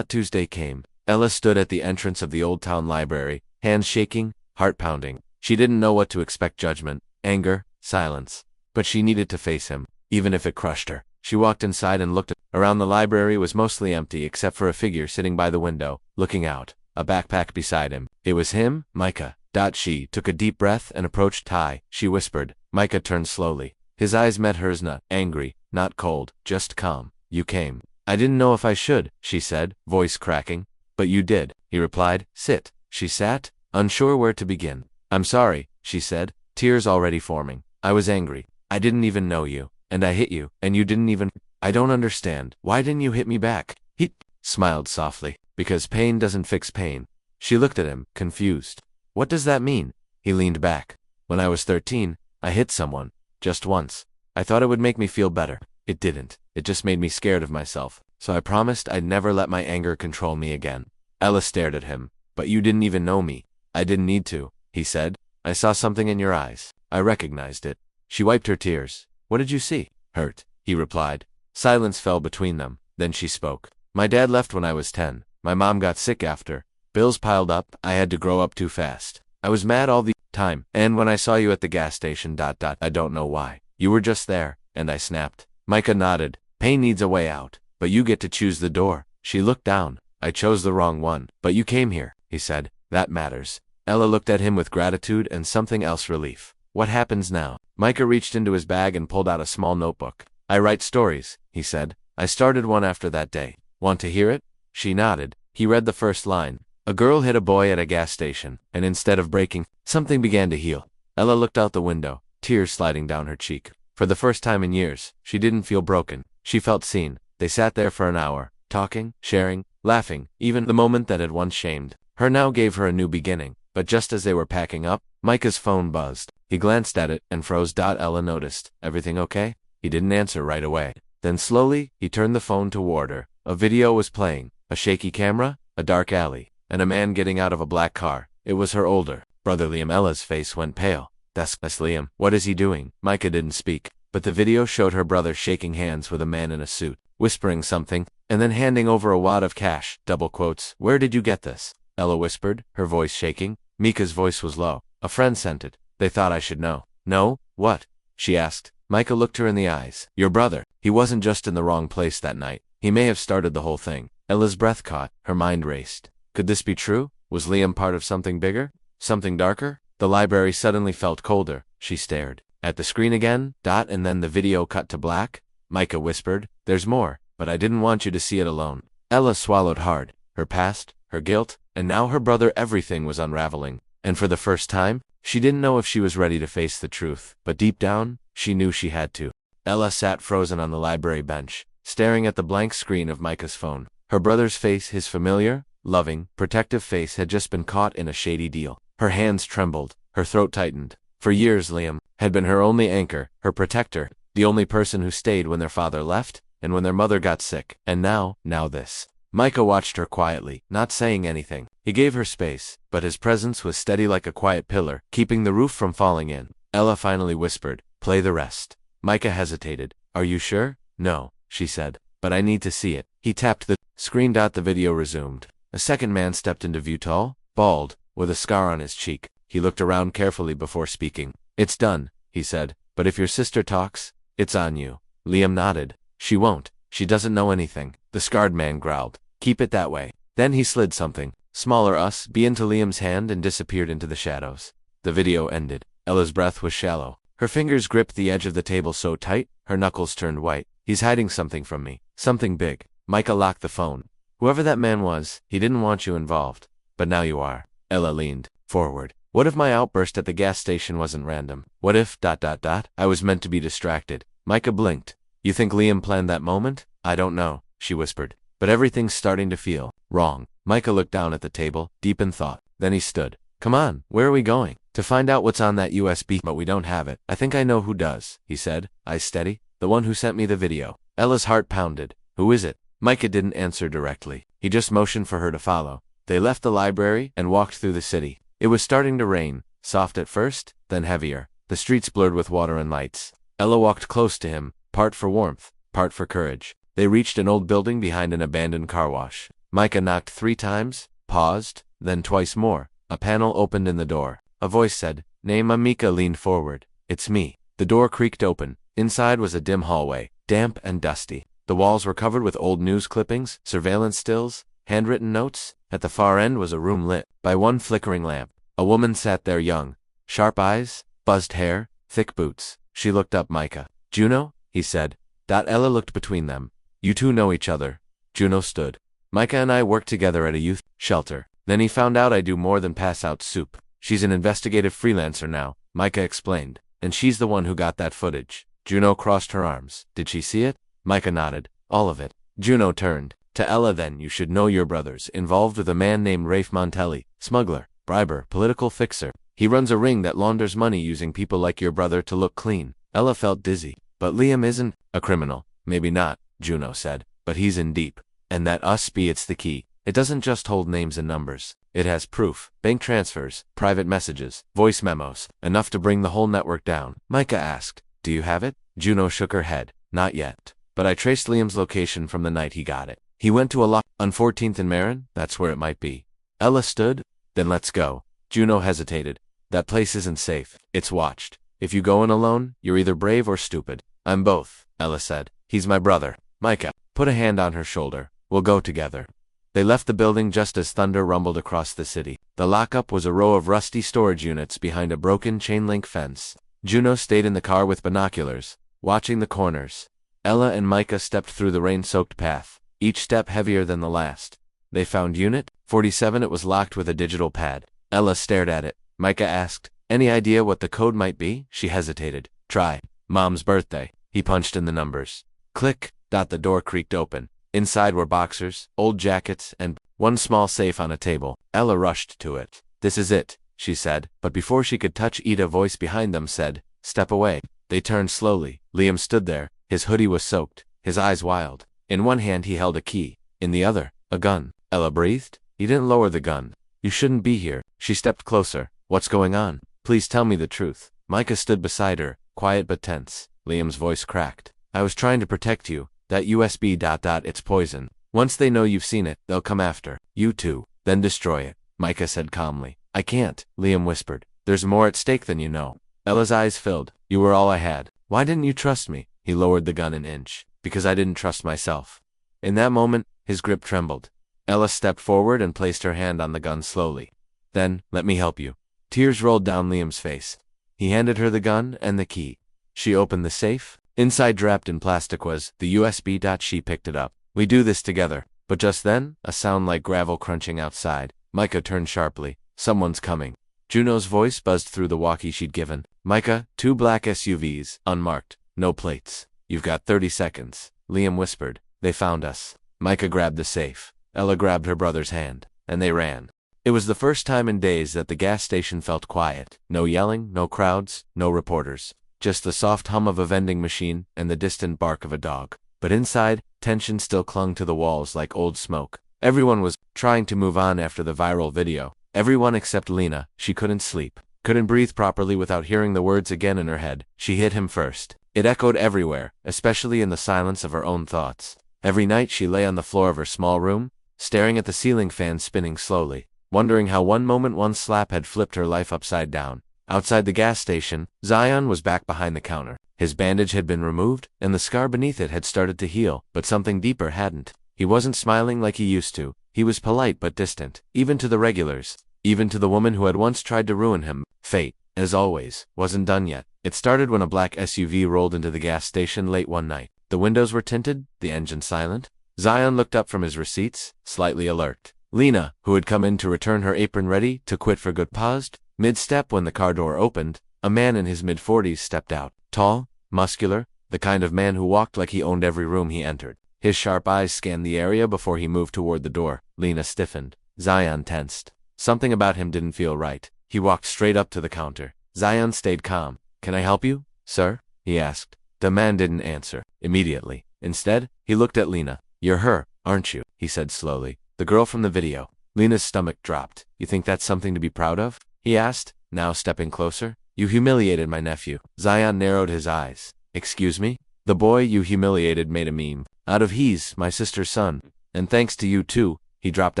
Tuesday came. Ella stood at the entrance of the Old Town Library, hands shaking, heart pounding. She didn't know what to expect: judgment, anger, silence. But she needed to face him, even if it crushed her. She walked inside and looked around. The library was mostly empty except for a figure sitting by the window, looking out, a backpack beside him. It was him, Micah. She took a deep breath and approached. Hi, she whispered. Micah turned slowly. His eyes met hers, not angry, not cold, just calm. You came. I didn't know if I should, she said, voice cracking. But you did, he replied. Sit. She sat, unsure where to begin. I'm sorry, she said, tears already forming. I was angry. I didn't even know you. And I hit you, and you didn't even. I don't understand. Why didn't you hit me back? He smiled softly. Because pain doesn't fix pain. She looked at him, confused. What does that mean? He leaned back. When I was 13, I hit someone. Just once. I thought it would make me feel better. It didn't. It just made me scared of myself. So I promised I'd never let my anger control me again. Ella stared at him. But you didn't even know me. I didn't need to, he said. I saw something in your eyes. I recognized it. She wiped her tears. What did you see? Hurt, he replied. Silence fell between them. Then she spoke. My dad left when I was 10. My mom got sick after. Bills piled up. I had to grow up too fast. I was mad all the time. And when I saw you at the gas station, I don't know why. You were just there, and I snapped. Micah nodded. Pain needs a way out. But you get to choose the door. She looked down. I chose the wrong one. But you came here, he said. That matters. Ella looked at him with gratitude and something else relief. What happens now? Micah reached into his bag and pulled out a small notebook. I write stories, he said. I started one after that day. Want to hear it? She nodded. He read the first line. A girl hit a boy at a gas station, and instead of breaking, something began to heal. Ella looked out the window, tears sliding down her cheek. For the first time in years, she didn't feel broken. She felt seen. They sat there for an hour, talking, sharing, laughing. Even the moment that had once shamed her now gave her a new beginning. But just as they were packing up, Micah's phone buzzed. He glanced at it and froze. Ella noticed. Everything okay? He didn't answer right away. Then slowly, he turned the phone toward her. A video was playing. A shaky camera, a dark alley, and a man getting out of a black car. It was her older brother Liam. Ella's face went pale. That's Liam. What is he doing? Micah didn't speak, but the video showed her brother shaking hands with a man in a suit, whispering something, and then handing over a wad of cash. Double quotes. Where did you get this? Ella whispered, her voice shaking. Mika's voice was low. A friend sent it. They thought I should know. No? What? She asked. Micah looked her in the eyes. Your brother. He wasn't just in the wrong place that night. He may have started the whole thing. Ella's breath caught. Her mind raced. Could this be true? Was Liam part of something bigger? Something darker? The library suddenly felt colder. She stared at the screen again. And then the video cut to black. Micah whispered. There's more, but I didn't want you to see it alone. Ella swallowed hard. Her past, her guilt, and now her brother. Everything was unraveling. And for the first time, she didn't know if she was ready to face the truth. But deep down, she knew she had to. Ella sat frozen on the library bench, staring at the blank screen of Micah's phone. Her brother's face, his familiar, loving, protective face, had just been caught in a shady deal. Her hands trembled, her throat tightened. For years Liam had been her only anchor, her protector, the only person who stayed when their father left, and when their mother got sick. And now this. Micah watched her quietly, not saying anything. He gave her space, but his presence was steady like a quiet pillar, keeping the roof from falling in. Ella finally whispered, play the rest. Micah hesitated. Are you sure? No, she said. But I need to see it. He tapped the screen. The video resumed. A second man stepped into view, tall, bald, with a scar on his cheek. He looked around carefully before speaking. It's done, he said. But if your sister talks, it's on you. Liam nodded. She won't. She doesn't know anything. The scarred man growled. Keep it that way. Then he slid something smaller into Liam's hand and disappeared into the shadows. The video ended. Ella's breath was shallow. Her fingers gripped the edge of the table so tight, her knuckles turned white. He's hiding something from me. Something big. Micah locked the phone. Whoever that man was, he didn't want you involved. But now you are. Ella leaned forward. What if my outburst at the gas station wasn't random? What if, I was meant to be distracted? Micah blinked. You think Liam planned that moment? I don't know, she whispered. But everything's starting to feel wrong. Micah looked down at the table, deep in thought. Then he stood. Come on, where are we going? To find out what's on that USB, but we don't have it. I think I know who does, he said, eyes steady. The one who sent me the video. Ella's heart pounded. Who is it? Micah didn't answer directly. He just motioned for her to follow. They left the library and walked through the city. It was starting to rain, soft at first, then heavier. The streets blurred with water and lights. Ella walked close to him, part for warmth, part for courage. They reached an old building behind an abandoned car wash. Micah knocked 3 times, paused, then twice more. A panel opened in the door. A voice said, Name. Micah leaned forward. It's me. The door creaked open. Inside was a dim hallway, damp and dusty. The walls were covered with old news clippings, surveillance stills, handwritten notes. At the far end was a room lit by one flickering lamp. A woman sat there, young, sharp eyes, buzzed hair, thick boots. She looked up. Micah. Juno? He said. Ella looked between them. You two know each other. Juno stood. Micah and I worked together at a youth shelter. Then he found out I do more than pass out soup. She's an investigative freelancer now, Micah explained. And she's the one who got that footage. Juno crossed her arms. Did she see it? Micah nodded. All of it. Juno turned to Ella. Then you should know your brother's involved with a man named Rafe Montelli, smuggler, briber, political fixer. He runs a ring that launders money using people like your brother to look clean. Ella felt dizzy. But Liam isn't a criminal. Maybe not, Juno said. But he's in deep. And that it's the key. It doesn't just hold names and numbers. It has proof, bank transfers, private messages, voice memos, enough to bring the whole network down. Micah asked, do you have it? Juno shook her head. Not yet. But I traced Liam's location from the night he got it. He went to a lock on 14th and Marin. That's where it might be. Ella stood. Then let's go. Juno hesitated. That place isn't safe. It's watched. If you go in alone, you're either brave or stupid. I'm both, Ella said. He's my brother. Micah put a hand on her shoulder. We'll go together. They left the building just as thunder rumbled across the city. The lockup was a row of rusty storage units behind a broken chain-link fence. Juno stayed in the car with binoculars, watching the corners. Ella and Micah stepped through the rain-soaked path, each step heavier than the last. They found Unit 47. It was locked with a digital pad. Ella stared at it. Micah asked, any idea what the code might be? She hesitated. Try. Mom's birthday. He punched in the numbers. Click. The door creaked open. Inside were boxers, old jackets, and one small safe on a table. Ella rushed to it. This is it, she said, but before she could touch it, a voice behind them said, step away. They turned slowly. Liam stood there. His hoodie was soaked, his eyes wild. In one hand he held a key, in the other, a gun. Ella breathed. He didn't lower the gun. You shouldn't be here. She stepped closer. What's going on? Please tell me the truth. Micah stood beside her, quiet but tense. Liam's voice cracked. I was trying to protect you. That USB ... it's poison. Once they know you've seen it, they'll come after you too. Then destroy it, Micah said calmly. I can't, Liam whispered. There's more at stake than you know. Ella's eyes filled. You were all I had. Why didn't you trust me? He lowered the gun an inch. Because I didn't trust myself. In that moment, his grip trembled. Ella stepped forward and placed her hand on the gun slowly. Then, let me help you. Tears rolled down Liam's face. He handed her the gun and the key. She opened the safe. Inside, wrapped in plastic, was the USB. She picked it up. We do this together. But just then, a sound like gravel crunching outside. Micah turned sharply. Someone's coming. Juno's voice buzzed through the walkie she'd given. Micah, 2 black SUVs, unmarked, no plates. You've got 30 seconds. Liam whispered. They found us. Micah grabbed the safe. Ella grabbed her brother's hand. And they ran. It was the first time in days that the gas station felt quiet. No yelling, no crowds, no reporters. Just the soft hum of a vending machine and the distant bark of a dog. But inside, tension still clung to the walls like old smoke. Everyone was trying to move on after the viral video. Everyone except Lena. She couldn't sleep. Couldn't breathe properly without hearing the words again in her head. She hit him first. It echoed everywhere, especially in the silence of her own thoughts. Every night she lay on the floor of her small room, staring at the ceiling fan spinning slowly, wondering how one moment one slap had flipped her life upside down. Outside the gas station, Zion was back behind the counter. His bandage had been removed, and the scar beneath it had started to heal, but something deeper hadn't. He wasn't smiling like he used to. He was polite but distant, even to the regulars, even to the woman who had once tried to ruin him. Fate, as always, wasn't done yet. It started when a black SUV rolled into the gas station late one night. The windows were tinted, the engine silent. Zion looked up from his receipts, slightly alert. Lena, who had come in to return her apron ready to quit for good, paused. Mid-step when the car door opened, a man in his mid-40s stepped out. Tall, muscular, the kind of man who walked like he owned every room he entered. His sharp eyes scanned the area before he moved toward the door. Lena stiffened. Zion tensed. Something about him didn't feel right. He walked straight up to the counter. Zion stayed calm. Can I help you, sir? He asked. The man didn't answer immediately. Instead, he looked at Lena. You're her, aren't you? He said slowly. The girl from the video. Lena's stomach dropped. You think that's something to be proud of? He asked, now stepping closer. You humiliated my nephew. Zion narrowed his eyes. Excuse me? The boy you humiliated made a meme out of he's my sister's son. And thanks to you too, he dropped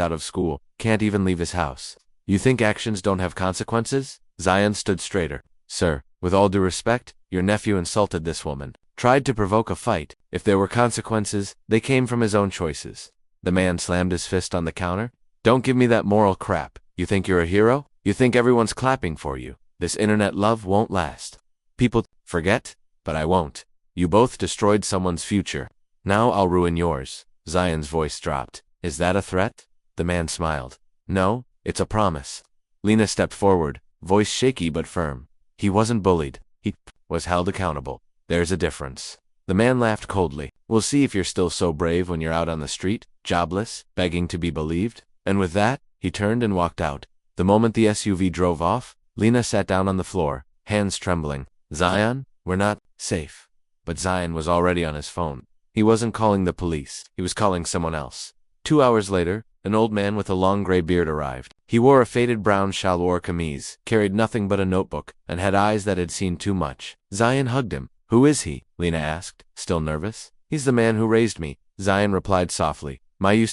out of school. Can't even leave his house. You think actions don't have consequences? Zion stood straighter. Sir, with all due respect, your nephew insulted this woman. Tried to provoke a fight. If there were consequences, they came from his own choices. The man slammed his fist on the counter. Don't give me that moral crap. You think you're a hero? You think everyone's clapping for you. This internet love won't last. People forget, but I won't. You both destroyed someone's future. Now I'll ruin yours. Zion's voice dropped. Is that a threat? The man smiled. No, it's a promise. Lena stepped forward, voice shaky but firm. He wasn't bullied. He was held accountable. There's a difference. The man laughed coldly. We'll see if you're still so brave when you're out on the street, jobless, begging to be believed. And with that, he turned and walked out. The moment the SUV drove off, Lena sat down on the floor, hands trembling. Zion, we're not safe. But Zion was already on his phone. He wasn't calling the police. He was calling someone else. 2 hours later, an old man with a long gray beard arrived. He wore a faded brown shalwar kameez, carried nothing but a notebook, and had eyes that had seen too much. Zion hugged him. Who is he? Lena asked, still nervous. He's the man who raised me, Zion replied softly. My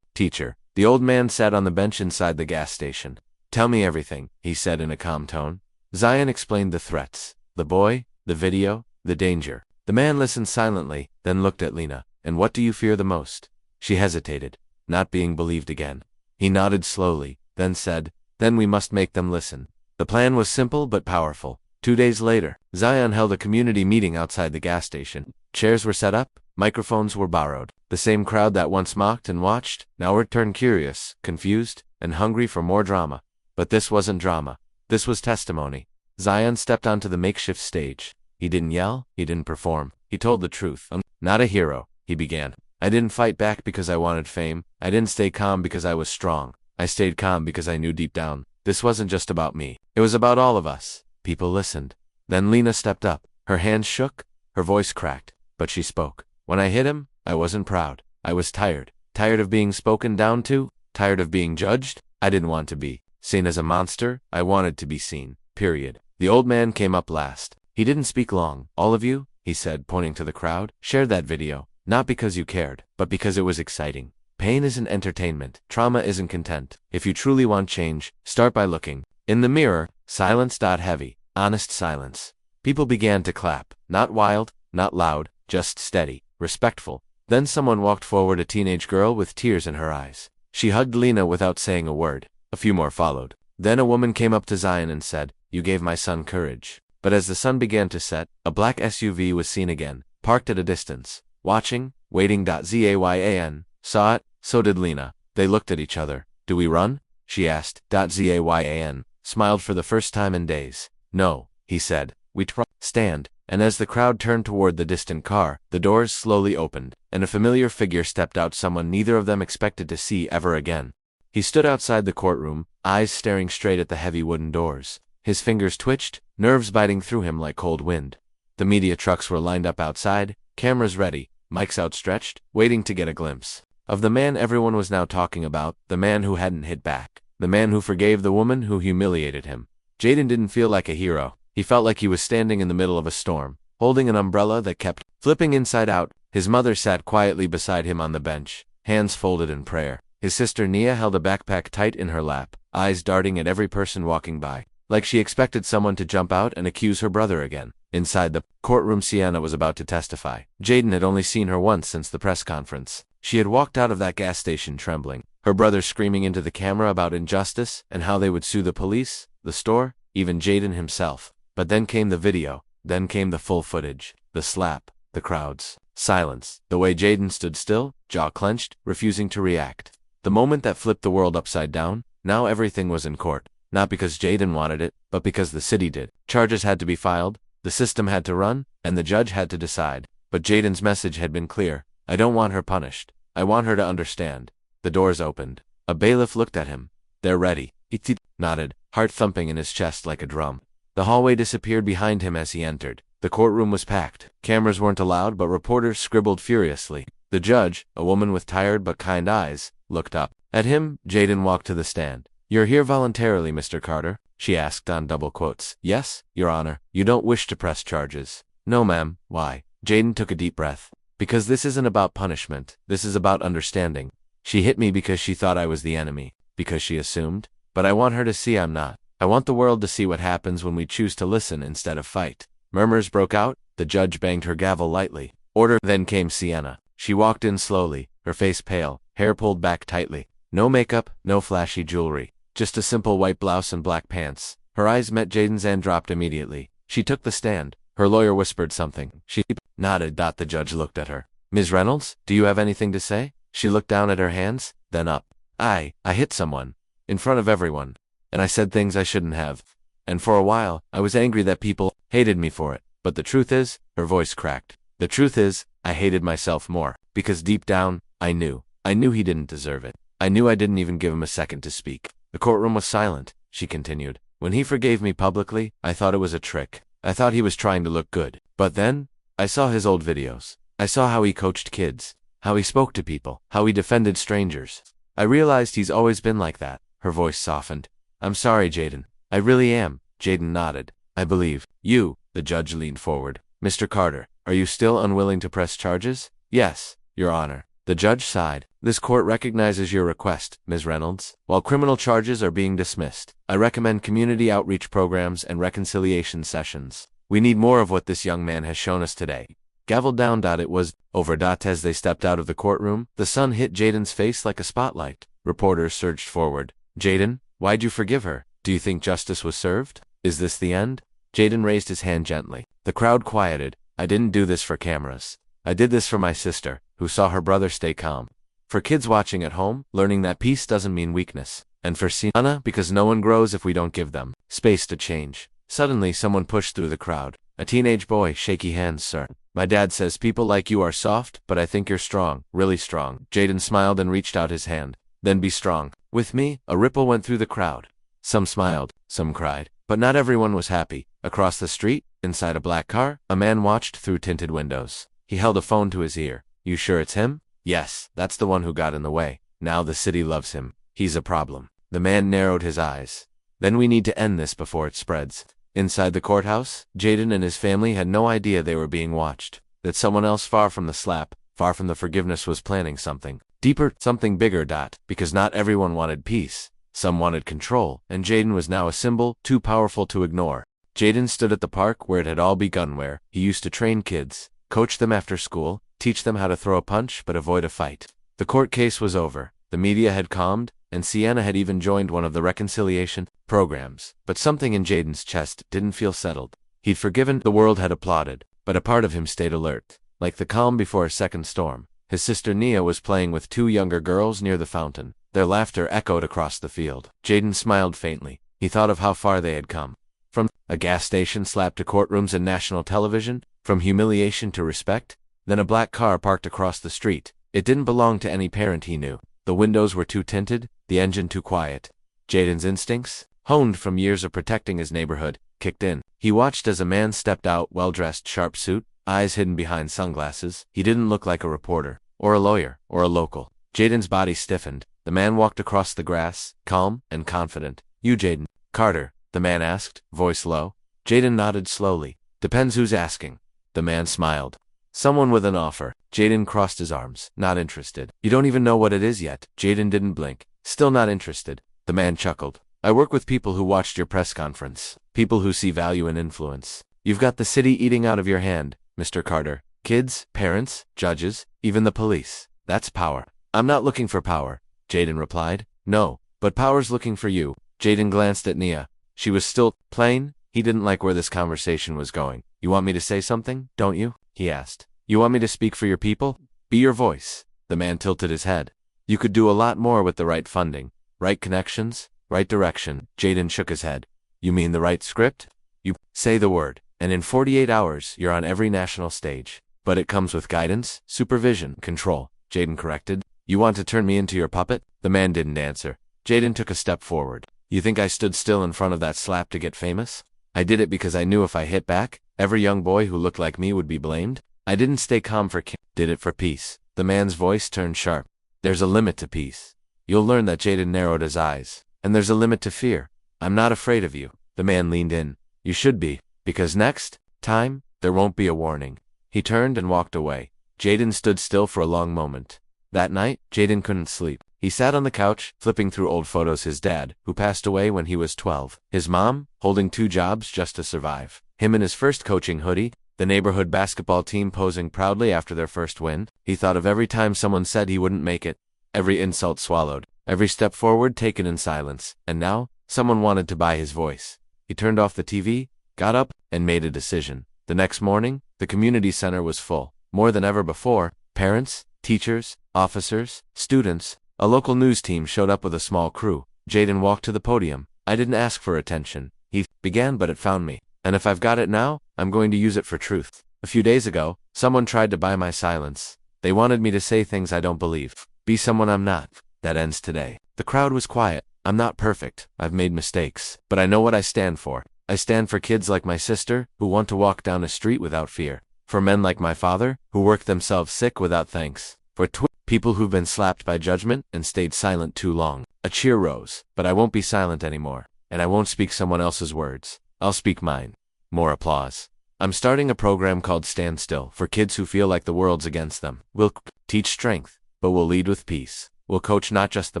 teacher. The old man sat on the bench inside the gas station. Tell me everything, he said in a calm tone. Zion explained the threats. The boy, the video, the danger. The man listened silently, then looked at Lena. And what do you fear the most? She hesitated, not being believed again. He nodded slowly, then said, Then we must make them listen. The plan was simple but powerful. 2 days later, Zion held a community meeting outside the gas station. Chairs were set up, microphones were borrowed. The same crowd that once mocked and watched, now returned curious, confused, and hungry for more drama. But this wasn't drama. This was testimony. Zion stepped onto the makeshift stage. He didn't yell, he didn't perform. He told the truth. I'm not a hero, he began. I didn't fight back because I wanted fame. I didn't stay calm because I was strong. I stayed calm because I knew deep down, this wasn't just about me. It was about all of us. People listened. Then Lena stepped up. Her hands shook, her voice cracked, but she spoke. When I hit him, I wasn't proud. I was tired. Tired of being spoken down to, tired of being judged. I didn't want to be seen as a monster. I wanted to be seen, period. The old man came up last. He didn't speak long. All of you, he said, pointing to the crowd, shared that video. Not because you cared, but because it was exciting. Pain isn't entertainment. Trauma isn't content. If you truly want change, start by looking. In the mirror, silence. Heavy, honest silence. People began to clap. Not wild, not loud, just steady, respectful. Then someone walked forward, a teenage girl with tears in her eyes. She hugged Lena without saying a word. A few more followed. Then a woman came up to Zion and said, You gave my son courage. But as the sun began to set, a black SUV was seen again, parked at a distance. Watching, waiting. Zayan saw it, so did Lena. They looked at each other. Do we run? She asked. Zayan smiled for the first time in days. No, he said. We stand. And as the crowd turned toward the distant car, the doors slowly opened, and a familiar figure stepped out, someone neither of them expected to see ever again. He stood outside the courtroom, eyes staring straight at the heavy wooden doors. His fingers twitched, nerves biting through him like cold wind. The media trucks were lined up outside, cameras ready, mics outstretched, waiting to get a glimpse of the man everyone was now talking about, the man who hadn't hit back, the man who forgave the woman who humiliated him. Jaden didn't feel like a hero. He felt like he was standing in the middle of a storm, holding an umbrella that kept flipping inside out. His mother sat quietly beside him on the bench, hands folded in prayer. His sister Nia held a backpack tight in her lap, eyes darting at every person walking by, like she expected someone to jump out and accuse her brother again. Inside the courtroom, Sienna was about to testify. Jaden had only seen her once since the press conference. She had walked out of that gas station trembling, her brother screaming into the camera about injustice and how they would sue the police, the store, even Jaden himself. But then came the video, then came the full footage, the slap, the crowds, silence, the way Jaden stood still, jaw clenched, refusing to react. The moment that flipped the world upside down. Now everything was in court, not because Jaden wanted it, but because the city did. Charges had to be filed, the system had to run, and the judge had to decide. But Jaden's message had been clear. I don't want her punished. I want her to understand. The doors opened. A bailiff looked at him. They're ready. He nodded, heart thumping in his chest like a drum. The hallway disappeared behind him as he entered. The courtroom was packed. Cameras weren't allowed, but reporters scribbled furiously. The judge, a woman with tired but kind eyes, looked up. At him, Jaden walked to the stand. You're here voluntarily, Mr. Carter? She asked on double quotes. Yes, Your Honor. You don't wish to press charges? No, ma'am. Why? Jaden took a deep breath. Because this isn't about punishment. This is about understanding. She hit me because she thought I was the enemy. Because she assumed. But I want her to see I'm not. I want the world to see what happens when we choose to listen instead of fight. Murmurs broke out. The judge banged her gavel lightly. Order. Then came Sienna. She walked in slowly, her face pale, hair pulled back tightly. No makeup, no flashy jewelry. Just a simple white blouse and black pants. Her eyes met Jaden's and dropped immediately. She took the stand. Her lawyer whispered something. She nodded. The judge looked at her. Ms. Reynolds, do you have anything to say? She looked down at her hands, then up. I hit someone. In front of everyone. And I said things I shouldn't have. And for a while, I was angry that people hated me for it. But the truth is, her voice cracked. The truth is, I hated myself more. Because deep down, I knew he didn't deserve it. I knew I didn't even give him a second to speak. The courtroom was silent, she continued. When he forgave me publicly, I thought it was a trick. I thought he was trying to look good. But then, I saw his old videos. I saw how he coached kids, how he spoke to people, how he defended strangers. I realized he's always been like that. Her voice softened. I'm sorry, Jaden. I really am. Jaden nodded. I believe you. The judge leaned forward. Mr. Carter, are you still unwilling to press charges? Yes, Your Honor. The judge sighed. This court recognizes your request, Ms. Reynolds. While criminal charges are being dismissed, I recommend community outreach programs and reconciliation sessions. We need more of what this young man has shown us today. Gavelled down. It was over. As they stepped out of the courtroom, the sun hit Jaden's face like a spotlight. Reporters surged forward. Jaden, why'd you forgive her? Do you think justice was served? Is this the end? Jaden raised his hand gently. The crowd quieted. I didn't do this for cameras. I did this for my sister, who saw her brother stay calm. For kids watching at home, learning that peace doesn't mean weakness. And for Sienna, because no one grows if we don't give them space to change. Suddenly, someone pushed through the crowd. A teenage boy. Shaky hands, sir. My dad says people like you are soft, but I think you're strong, really strong. Jaden smiled and reached out his hand. Then be strong. With me. A ripple went through the crowd. Some smiled, some cried. But not everyone was happy. Across the street, inside a black car, a man watched through tinted windows. He held a phone to his ear. You sure it's him? Yes, that's the one who got in the way. Now the city loves him. He's a problem. The man narrowed his eyes. Then we need to end this before it spreads. Inside the courthouse, Jaden and his family had no idea they were being watched. That someone else far from the slap, far from the forgiveness was planning something deeper, something bigger. Because not everyone wanted peace. Some wanted control, and Jaden was now a symbol too powerful to ignore. Jaden stood at the park where it had all begun, where he used to train kids, coach them after school, teach them how to throw a punch but avoid a fight. The court case was over. The media had calmed, and Sienna had even joined one of the reconciliation programs. But something in Jaden's chest didn't feel settled. He'd forgiven, the world had applauded, but a part of him stayed alert, like the calm before a second storm. His sister Nia was playing with two younger girls near the fountain. Their laughter echoed across the field. Jaden smiled faintly. He thought of how far they had come. From a gas station slapped to courtrooms and national television, from humiliation to respect. Then a black car parked across the street. It didn't belong to any parent he knew. The windows were too tinted, the engine too quiet. Jaden's instincts, honed from years of protecting his neighborhood, kicked in. He watched as a man stepped out, well-dressed, sharp suit, eyes hidden behind sunglasses. He didn't look like a reporter, or a lawyer, or a local. Jaden's body stiffened. The man walked across the grass, calm and confident. You Jaden Carter, the man asked, voice low. Jaden nodded slowly. Depends who's asking. The man smiled. Someone with an offer. Jaden crossed his arms. Not interested. You don't even know what it is yet. Jaden didn't blink. Still not interested. The man chuckled. I work with people who watched your press conference. People who see value in influence. You've got the city eating out of your hand, Mr. Carter. Kids, parents, judges, even the police. That's power. I'm not looking for power, Jaden replied. No, but power's looking for you. Jaden glanced at Nia. She was still plain. He didn't like where this conversation was going. You want me to say something, don't you? He asked. You want me to speak for your people? Be your voice. The man tilted his head. You could do a lot more with the right funding, right connections, right direction. Jaden shook his head. You mean the right script? You say the word, and in 48 hours you're on every national stage. But it comes with guidance, supervision, control, Jaden corrected. You want to turn me into your puppet? The man didn't answer. Jaden took a step forward. You think I stood still in front of that slap to get famous? I did it because I knew if I hit back, every young boy who looked like me would be blamed. I didn't stay calm for did it for peace. The man's voice turned sharp. There's a limit to peace. You'll learn that. Jaden narrowed his eyes. And there's a limit to fear. I'm not afraid of you. The man leaned in. You should be, because next time, there won't be a warning. He turned and walked away. Jaden stood still for a long moment. That night, Jaden couldn't sleep. He sat on the couch, flipping through old photos. His dad, who passed away when he was 12. His mom, holding 2 jobs just to survive. Him in his first coaching hoodie. The neighborhood basketball team posing proudly after their first win. He thought of every time someone said he wouldn't make it. Every insult swallowed. Every step forward taken in silence. And now, someone wanted to buy his voice. He turned off the TV, got up, and made a decision. The next morning, the community center was full. More than ever before, Parents, teachers, officers, students. A local news team showed up with a small crew. Jaden walked to the podium. I didn't ask for attention. He began, but it found me. And if I've got it now, I'm going to use it for truth. A few days ago, someone tried to buy my silence. They wanted me to say things I don't believe. Be someone I'm not. That ends today. The crowd was quiet. I'm not perfect. I've made mistakes. But I know what I stand for. I stand for kids like my sister, who want to walk down a street without fear. For men like my father, who work themselves sick without thanks. For people who've been slapped by judgment and stayed silent too long. A cheer rose. But I won't be silent anymore. And I won't speak someone else's words. I'll speak mine. More applause. I'm starting a program called Stand Still for kids who feel like the world's against them. We'll teach strength, but we'll lead with peace. We'll coach not just the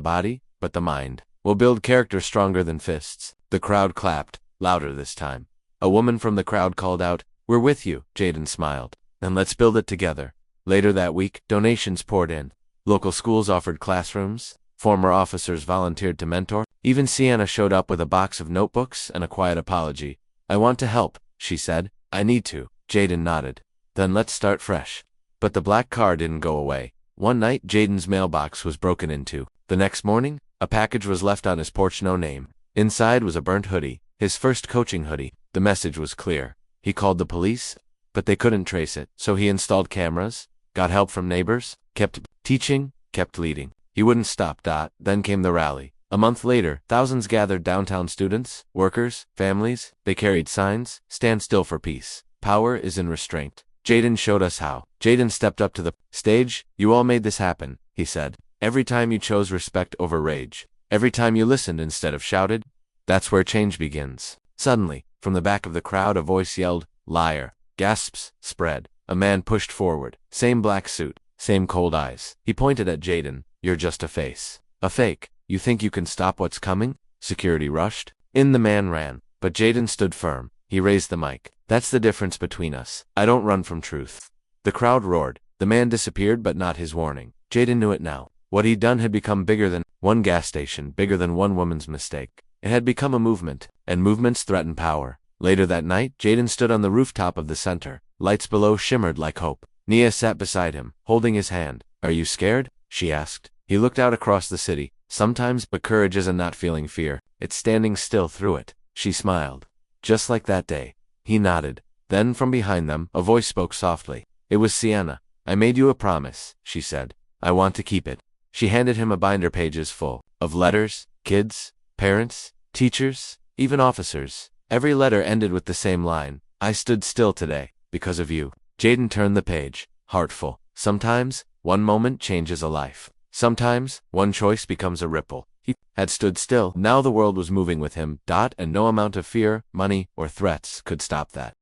body, but the mind. We'll build character stronger than fists. The crowd clapped, louder this time. A woman from the crowd called out, "We're with you," Jaden smiled. "And let's build it together." Later that week, donations poured in. Local schools offered classrooms. Former officers volunteered to mentor. Even Sienna showed up with a box of notebooks and a quiet apology. "I want to help," she said. "I need to." Jaden nodded. "Then let's start fresh." But the black car didn't go away. One night, Jaden's mailbox was broken into. The next morning, a package was left on his porch, no name. Inside was a burnt hoodie, his first coaching hoodie. The message was clear. He called the police, but they couldn't trace it. So he installed cameras, got help from neighbors, kept teaching, kept leading. He wouldn't stop. Then came the rally. A month later, thousands gathered downtown, students, workers, families. They carried signs, "Stand still for peace. Power is in restraint." Jaden showed us how. Jaden stepped up to the stage. "You all made this happen," he said. "Every time you chose respect over rage. Every time you listened instead of shouted. That's where change begins." Suddenly, from the back of the crowd, a voice yelled, "Liar." Gasps spread. A man pushed forward. Same black suit, same cold eyes. He pointed at Jaden. "You're just a face. A fake. You think you can stop what's coming?" Security rushed. In the man ran. But Jaden stood firm. He raised the mic. "That's the difference between us. I don't run from truth." The crowd roared. The man disappeared, but not his warning. Jaden knew it now. What he'd done had become bigger than one gas station, bigger than one woman's mistake. It had become a movement, and movements threaten power. Later that night, Jaden stood on the rooftop of the center. Lights below shimmered like hope. Nia sat beside him, holding his hand. "Are you scared?" she asked. He looked out across the city. "Sometimes, but courage isn't not feeling fear. It's standing still through it." She smiled. "Just like that day." He nodded. Then from behind them, a voice spoke softly. It was Sienna. "I made you a promise," she said. "I want to keep it." She handed him a binder, pages full of letters, kids, parents, teachers, even officers. Every letter ended with the same line. "I stood still today, because of you." Jaden turned the page, heartful. Sometimes, one moment changes a life. Sometimes, one choice becomes a ripple. He had stood still. Now the world was moving with him. And no amount of fear, money, or threats could stop that.